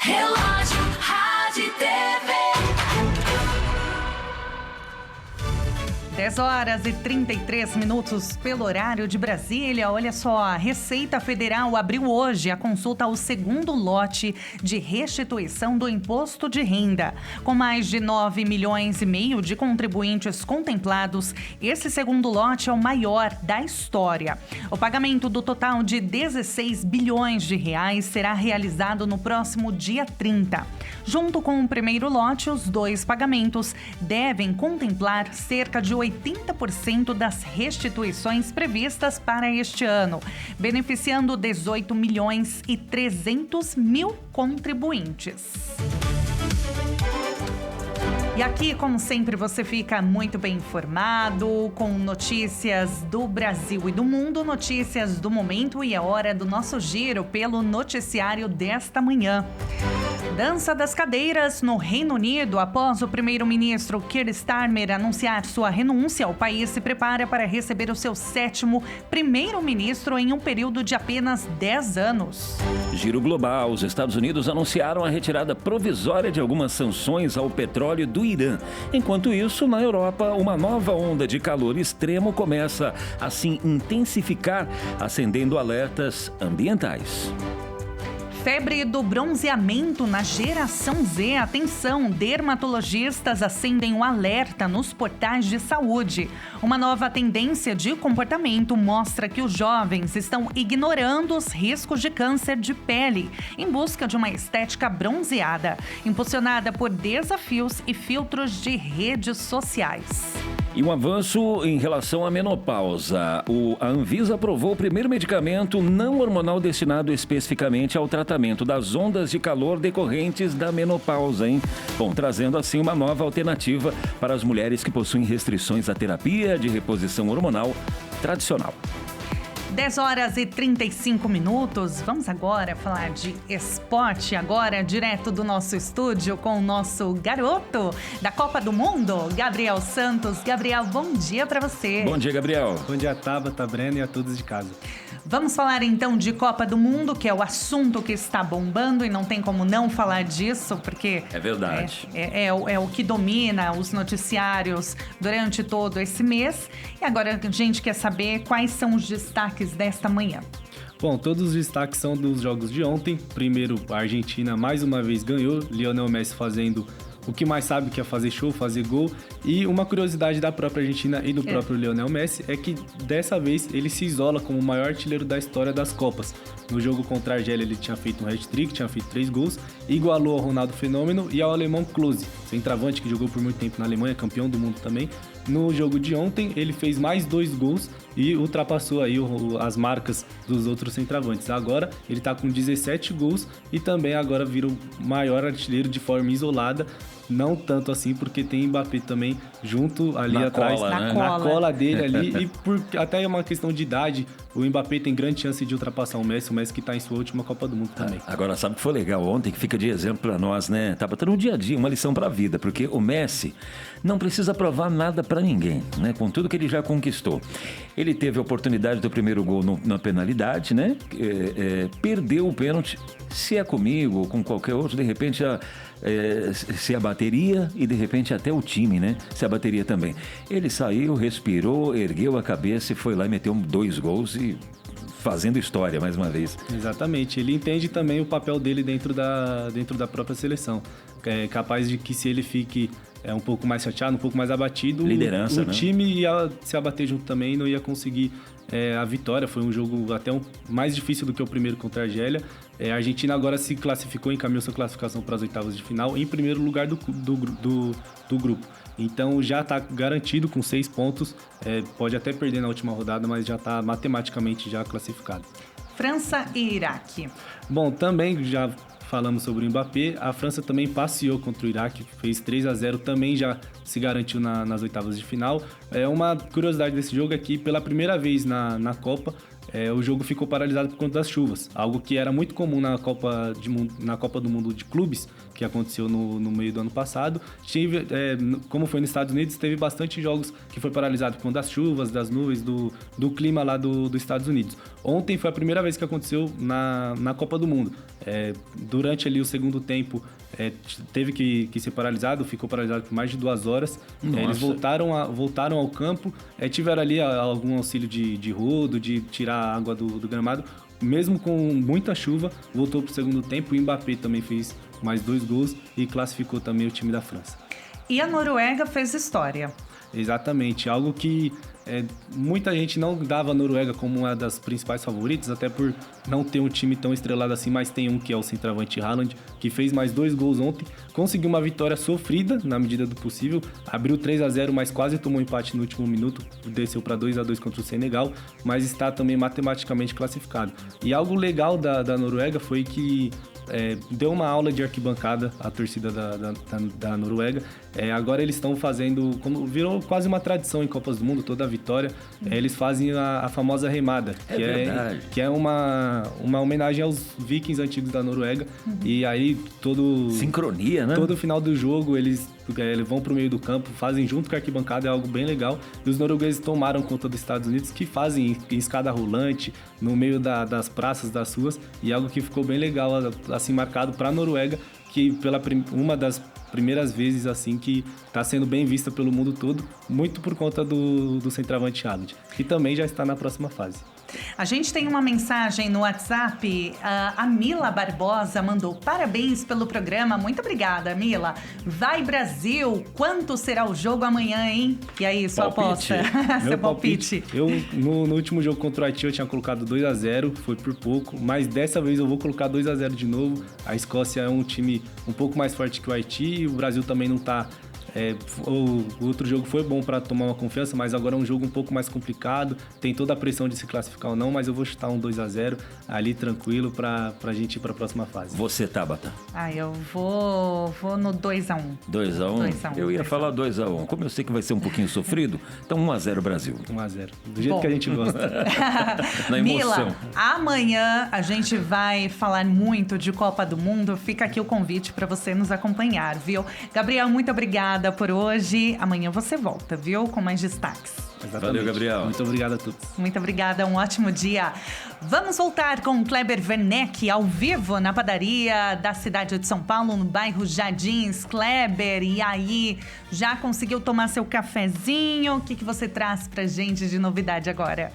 Relógio, rádio e TV. 10 horas e 33 minutos pelo horário de Brasília. Olha só, a Receita Federal abriu hoje a consulta ao segundo lote de restituição do imposto de renda. Com mais de 9 milhões e meio de contribuintes contemplados, esse segundo lote é o maior da história. O pagamento do total de 16 bilhões de reais será realizado no próximo dia 30. Junto com o primeiro lote, os dois pagamentos devem contemplar cerca de 80% das restituições previstas para este ano, beneficiando 18 milhões e 300 mil contribuintes. E aqui, como sempre, você fica muito bem informado com notícias do Brasil e do mundo, notícias do momento, e é hora do nosso giro pelo noticiário desta manhã. Dança das cadeiras no Reino Unido. Após o primeiro-ministro Keir Starmer anunciar sua renúncia, o país se prepara para receber o seu 7º primeiro-ministro em um período de apenas 10 anos. Giro global. Os Estados Unidos anunciaram a retirada provisória de algumas sanções ao petróleo do Irã. Enquanto isso, na Europa, uma nova onda de calor extremo começa a se intensificar, acendendo alertas ambientais. Febre do bronzeamento na geração Z. Atenção, dermatologistas acendem um alerta nos portais de saúde. Uma nova tendência de comportamento mostra que os jovens estão ignorando os riscos de câncer de pele em busca de uma estética bronzeada, impulsionada por desafios e filtros de redes sociais. E um avanço em relação à menopausa. A Anvisa aprovou o primeiro medicamento não hormonal destinado especificamente ao tratamento das ondas de calor decorrentes da menopausa, hein? Bom, trazendo assim uma nova alternativa para as mulheres que possuem restrições à terapia de reposição hormonal tradicional. 10 horas e 35 minutos. Vamos agora falar de esporte, agora direto do nosso estúdio com o nosso garoto da Copa do Mundo, Gabriel Santos. Gabriel, bom dia para você. Bom dia, Gabriel. Bom dia, Tabata, Breno e a todos de casa. Vamos falar então de Copa do Mundo, que é o assunto que está bombando e não tem como não falar disso, porque... É verdade. É o que domina os noticiários durante todo esse mês. E agora a gente quer saber quais são os destaques desta manhã. Bom, todos os destaques são dos jogos de ontem. Primeiro, a Argentina mais uma vez ganhou, Lionel Messi fazendo o que mais sabe, que é fazer show, fazer gol. E uma curiosidade da própria Argentina e do próprio Lionel Messi é que dessa vez ele se isola como o maior artilheiro da história das Copas. No jogo contra a Argélia ele tinha feito um hat-trick, tinha feito 3 gols, igualou ao Ronaldo Fenômeno e ao alemão Klose, centroavante que jogou por muito tempo na Alemanha, campeão do mundo também. No jogo de ontem ele fez mais 2 gols e ultrapassou aí as marcas dos outros centroavantes. Agora ele tá com 17 gols e também agora vira o maior artilheiro de forma isolada. Não tanto assim, porque tem Mbappé também junto ali na atrás, cola, né? na cola dele ali. E por até uma questão de idade, o Mbappé tem grande chance de ultrapassar o Messi que está em sua última Copa do Mundo também. Agora, sabe o que foi legal ontem, que fica de exemplo para nós, né? Tava no dia a dia, uma lição para a vida, porque o Messi não precisa provar nada para ninguém, né? Com tudo que ele já conquistou. Ele teve a oportunidade do primeiro gol na penalidade, né? Perdeu o pênalti. Se é comigo ou com qualquer outro, de repente se abateria e de repente até o time, né? Se abateria também. Ele saiu, respirou, ergueu a cabeça e foi lá e meteu 2 gols e fazendo história mais uma vez. Exatamente. Ele entende também o papel dele dentro da própria seleção. É capaz de que se ele fique um pouco mais chateado, um pouco mais abatido, liderança, o time ia se abater junto também e não ia conseguir a vitória. Foi um jogo até mais difícil do que o primeiro contra a Argélia, A Argentina agora se classificou, encaminhou sua classificação para as oitavas de final em primeiro lugar do grupo. Então já está garantido com 6 pontos, pode até perder na última rodada, mas já está matematicamente já classificado. França e Iraque. Bom, também já falamos sobre o Mbappé, a França também passeou contra o Iraque, fez 3-0, também já se garantiu nas oitavas de final. Uma curiosidade desse jogo é que pela primeira vez na Copa, o jogo ficou paralisado por conta das chuvas, algo que era muito comum na Copa do Mundo de Clubes, que aconteceu no meio do ano passado. Como foi nos Estados Unidos, teve bastante jogos que foi paralisado por conta das chuvas, das nuvens, do clima lá dos Estados Unidos. Ontem foi a primeira vez que aconteceu na Copa do Mundo. Durante ali o segundo tempo, teve que ser paralisado, ficou paralisado por mais de 2 horas. Eles voltaram ao campo, tiveram ali algum auxílio de rodo, de tirar a água do gramado. Mesmo com muita chuva, voltou para o segundo tempo. O Mbappé também fez mais 2 gols e classificou também o time da França. E a Noruega fez história. Exatamente, algo que muita gente não dava a Noruega como uma das principais favoritas, até por não ter um time tão estrelado assim, mas tem um que é o centroavante Haaland, que fez mais 2 gols ontem, conseguiu uma vitória sofrida na medida do possível, abriu 3-0, mas quase tomou empate no último minuto, desceu para 2-2 contra o Senegal, mas está também matematicamente classificado. E algo legal da Noruega foi que deu uma aula de arquibancada à torcida da Noruega. Agora eles estão fazendo, virou quase uma tradição em Copas do Mundo, toda a vitória, eles fazem a famosa remada, que é uma homenagem aos vikings antigos da Noruega. E aí sincronia, né? Todo final do jogo eles vão pro meio do campo, fazem junto com a arquibancada, é algo bem legal. E os noruegueses tomaram conta dos Estados Unidos, que fazem em escada rolante, no meio das praças, das ruas, e algo que ficou bem legal, assim, marcado para a Noruega, que uma das primeiras vezes assim que está sendo bem vista pelo mundo todo, muito por conta do centroavante Haaland, que também já está na próxima fase. A gente tem uma mensagem no WhatsApp, a Mila Barbosa mandou: parabéns pelo programa, muito obrigada, Mila. Vai Brasil, quanto será o jogo amanhã, hein? E aí, sua aposta? Seu palpite. Eu, no último jogo contra o Haiti, eu tinha colocado 2-0, foi por pouco, mas dessa vez eu vou colocar 2-0 de novo. A Escócia é um time um pouco mais forte que o Haiti, e o Brasil também não está... o outro jogo foi bom para tomar uma confiança, mas agora é um jogo um pouco mais complicado, tem toda a pressão de se classificar ou não, mas eu vou chutar um 2-0 ali tranquilo pra gente ir pra próxima fase. Você, Tabata? Eu vou no 2-1. 2-1? Eu ia falar 2-1. Como eu sei que vai ser um pouquinho sofrido, então 1-0 Brasil. 1-0. Do jeito que a gente gosta. Na emoção. Mila, amanhã a gente vai falar muito de Copa do Mundo. Fica aqui o convite para você nos acompanhar, viu? Gabriel, muito obrigada por hoje. Amanhã você volta, viu? Com mais destaques. Exatamente. Valeu, Gabriel. Muito obrigado a todos. Muito obrigada, um ótimo dia. Vamos voltar com Kleber Werneck ao vivo na padaria da cidade de São Paulo, no bairro Jardins. Kleber, e aí, já conseguiu tomar seu cafezinho? O que você traz pra gente de novidade agora?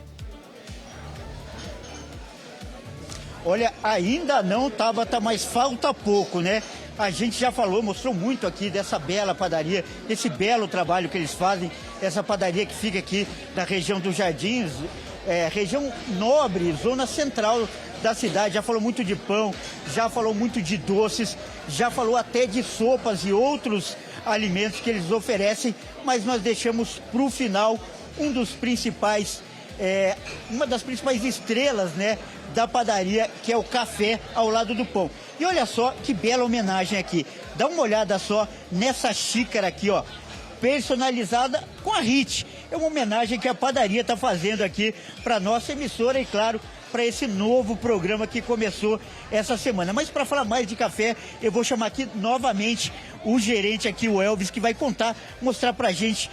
Olha, ainda não, Tabata, mas falta pouco, né? A gente já falou, mostrou muito aqui dessa bela padaria, desse belo trabalho que eles fazem, essa padaria que fica aqui na região dos Jardins, região nobre, zona central da cidade. Já falou muito de pão, já falou muito de doces, já falou até de sopas e outros alimentos que eles oferecem, mas nós deixamos para o final uma das principais estrelas, né, da padaria, que é o café ao lado do pão. E olha só que bela homenagem aqui. Dá uma olhada só nessa xícara aqui, ó, personalizada com a HIT. É uma homenagem que a padaria está fazendo aqui para nossa emissora e, claro, para esse novo programa que começou essa semana. Mas para falar mais de café, eu vou chamar aqui novamente o gerente aqui, o Elvis, que vai mostrar para a gente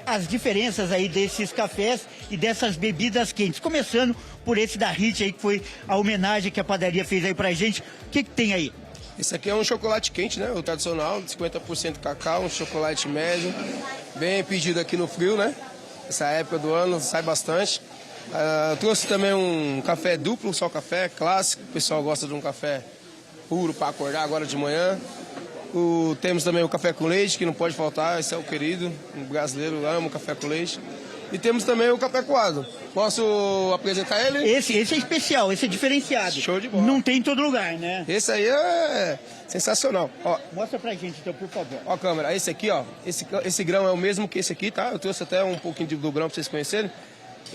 as diferenças aí desses cafés e dessas bebidas quentes. Começando por esse da HIT aí, que foi a homenagem que a padaria fez aí pra gente. O que tem aí? Esse aqui é um chocolate quente, né? O tradicional, 50% cacau, um chocolate médio. Bem pedido aqui no frio, né? Essa época do ano sai bastante. Trouxe também um café duplo, só café clássico. O pessoal gosta de um café puro para acordar agora de manhã. Temos também o café com leite, que não pode faltar, esse é o querido. O brasileiro ama o café com leite. E temos também o café coado. Posso apresentar ele? Esse é especial, esse é diferenciado. Show de bola. Não tem em todo lugar, né? Esse aí é sensacional. Ó, mostra pra gente, então, por favor. Ó, câmera, esse aqui, ó. Esse grão é o mesmo que esse aqui, tá? Eu trouxe até um pouquinho do grão pra vocês conhecerem.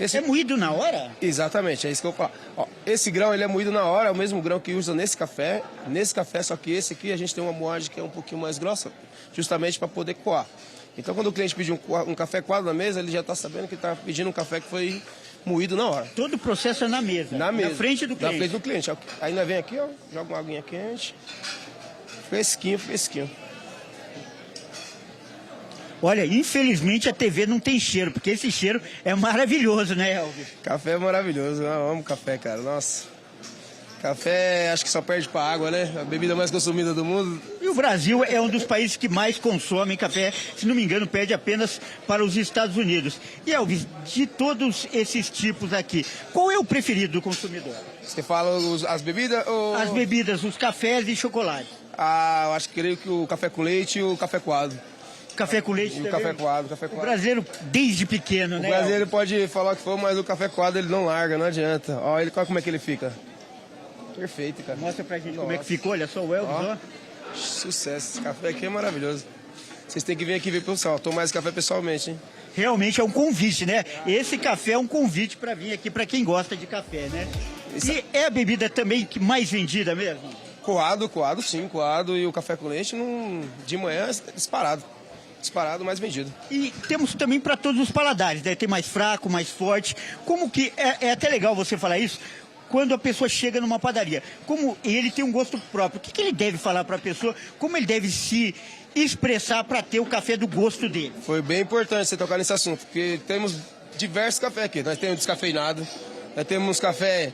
Esse... É moído na hora? Exatamente, é isso que eu vou falar. Ó, esse grão, ele é moído na hora, é o mesmo grão que usa nesse café, só que esse aqui a gente tem uma moagem que é um pouquinho mais grossa, justamente para poder coar. Então, quando o cliente pedir um café coado na mesa, ele já está sabendo que está pedindo um café que foi moído na hora. Todo o processo é na mesa? Na frente do cliente? Na frente do cliente. Aí nós vem aqui, ó, joga uma aguinha quente, fresquinho. Olha, infelizmente a TV não tem cheiro, porque esse cheiro é maravilhoso, né, Elvis? Café é maravilhoso, eu amo café, cara, nossa. Café, acho que só perde pra água, né? A bebida mais consumida do mundo. E o Brasil é um dos países que mais consomem café, se não me engano, perde apenas para os Estados Unidos. E, Elvis, de todos esses tipos aqui, qual é o preferido do consumidor? Você fala as bebidas ou... As bebidas, os cafés e chocolate. Ah, eu acho que creio que o café com leite e o café coado. Café com leite também? Café coado. O brasileiro, desde pequeno, né? O brasileiro pode falar o que for, mas o café coado ele não larga, não adianta. Ó, olha como é que ele fica. Perfeito, cara. Mostra pra gente como é que ficou, olha só o Elvis, ó. Sucesso, esse café aqui é maravilhoso. Vocês têm que vir aqui ver pessoal, tomar esse café pessoalmente, hein? Realmente é um convite, né? Esse café é um convite pra vir aqui, pra quem gosta de café, né? E é a bebida também que mais vendida mesmo? Coado, sim, coado e o café com leite de manhã é disparado, mais vendido. E temos também para todos os paladares, né? Tem mais fraco, mais forte. Como que é até legal você falar isso quando a pessoa chega numa padaria. Como ele tem um gosto próprio, o que ele deve falar para a pessoa? Como ele deve se expressar para ter o café do gosto dele? Foi bem importante você tocar nesse assunto, porque temos diversos cafés aqui. Nós temos descafeinado, nós temos café,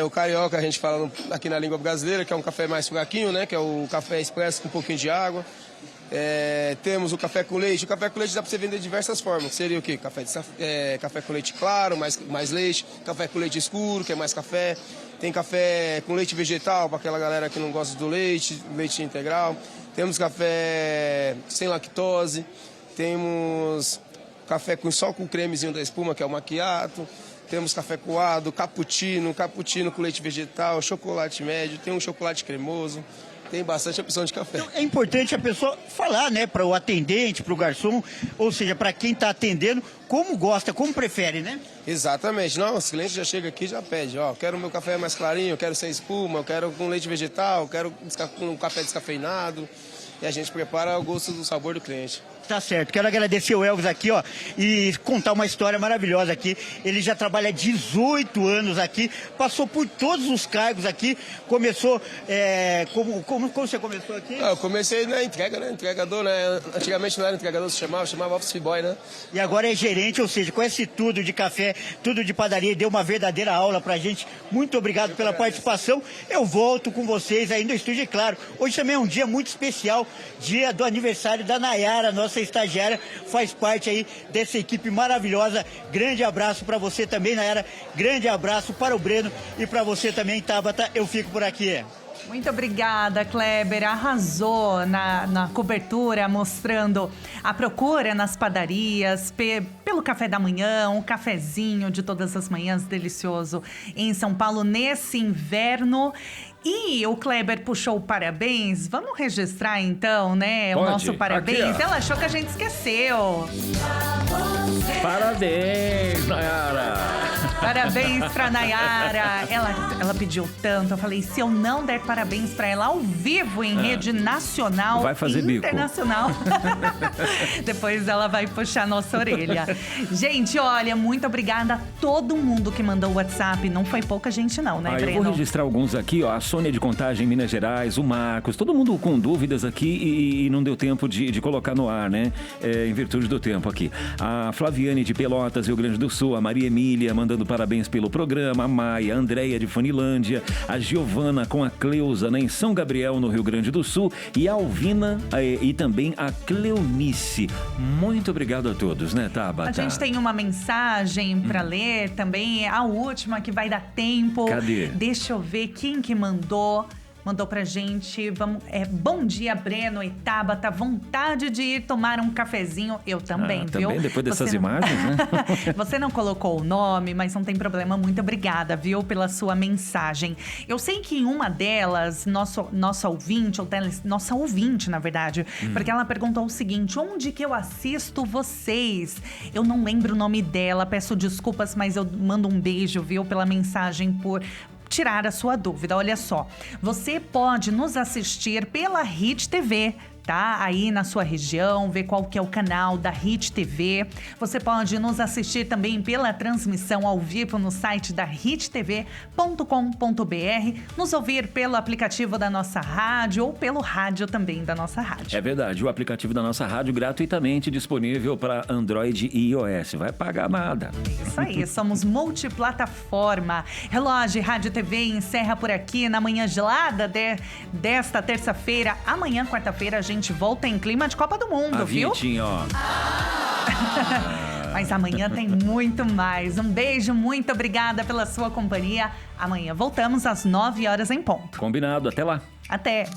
o carioca, a gente fala aqui na língua brasileira, que é um café mais fraquinho, né? Que é o café expresso com um pouquinho de água. Temos o café com leite. O café com leite dá para você vender de diversas formas. Seria o quê? Café com leite claro, mais leite. Café com leite escuro, que é mais café. Tem café com leite vegetal, para aquela galera que não gosta do leite integral. Temos café sem lactose. Temos café só com cremezinho da espuma, que é o macchiato. Temos café coado, cappuccino com leite vegetal, chocolate médio. Tem um chocolate cremoso. Tem bastante opção de café. Então, é importante a pessoa falar, né, para o atendente, para o garçom, ou seja, para quem está atendendo, como gosta, como prefere, né? Exatamente. Não, os clientes já chegam aqui e já pedem, ó, quero o meu café mais clarinho, eu quero sem espuma, eu quero com leite vegetal, eu quero com um café descafeinado. E a gente prepara o gosto do sabor do cliente. Tá certo. Quero agradecer o Elvis aqui, ó, e contar uma história maravilhosa aqui. Ele já trabalha 18 anos aqui, passou por todos os cargos aqui, começou, como você começou aqui? Eu comecei na entrega, né? Entregador, né? Antigamente não era entregador, chamava office boy, né? E agora é gerente, ou seja, conhece tudo de café, tudo de padaria, deu uma verdadeira aula pra gente. Muito obrigado pela participação. Eu volto com vocês aí no estúdio, e claro, hoje também é um dia muito especial, dia do aniversário da Nayara, nossa estagiária, faz parte aí dessa equipe maravilhosa. Grande abraço para você também, Nayara. Grande abraço para o Breno e para você também, Tabata. Eu fico por aqui. Muito obrigada, Kleber. Arrasou na cobertura, mostrando a procura nas padarias, pelo café da manhã, um cafezinho de todas as manhãs delicioso em São Paulo nesse inverno. E o Kleber puxou o parabéns. Vamos registrar então, né? Pode. O nosso parabéns. Aqui, ela achou que a gente esqueceu. Parabéns, Nayara. Parabéns pra Nayara. Ela pediu tanto. Eu falei, se eu não der parabéns pra ela ao vivo em rede nacional, vai fazer internacional, depois ela vai puxar nossa orelha. Gente, olha, muito obrigada a todo mundo que mandou o WhatsApp. Não foi pouca gente não, né, Breno? Eu vou registrar alguns aqui, ó. A Sônia de Contagem, Minas Gerais, o Marcos, todo mundo com dúvidas aqui e não deu tempo de colocar no ar, né? Em virtude do tempo aqui. A Flaviane de Pelotas, Rio Grande do Sul, a Maria Emília mandando parabéns pelo programa, a Maia, a Andréia de Funilândia, a Giovana com a Cleusa, né, em São Gabriel, no Rio Grande do Sul, e a Alvina e também a Cleonice. Muito obrigado a todos, né, Tabata? A gente tem uma mensagem para ler também, a última que vai dar tempo. Cadê? Deixa eu ver quem que mandou. mandou pra gente. Bom dia, Breno e Tabata. Vontade de ir tomar um cafezinho. Eu também, viu? Também, depois dessas imagens, né? Você não colocou o nome, mas não tem problema. Muito obrigada, viu, pela sua mensagem. Eu sei que em uma delas, nossa ouvinte, na verdade, porque ela perguntou o seguinte: onde que eu assisto vocês? Eu não lembro o nome dela, peço desculpas, mas eu mando um beijo, viu, pela mensagem, por tirar a sua dúvida. Olha só, você pode nos assistir pela Hit TV, tá? Aí na sua região, ver qual que é o canal da Hit TV. Você pode nos assistir também pela transmissão ao vivo no site da hittv.com.br, nos ouvir pelo aplicativo da nossa rádio ou pelo rádio também da nossa rádio. É verdade, o aplicativo da nossa rádio gratuitamente disponível para Android e iOS. Vai pagar nada. Isso aí, somos multiplataforma. Relógio Rádio TV encerra por aqui na manhã gelada desta terça-feira. Amanhã, quarta-feira, a gente volta em clima de Copa do Mundo, viu? Ó. Mas amanhã tem muito mais. Um beijo, muito obrigada pela sua companhia. Amanhã voltamos às 9 horas em ponto. Combinado, até lá. Até.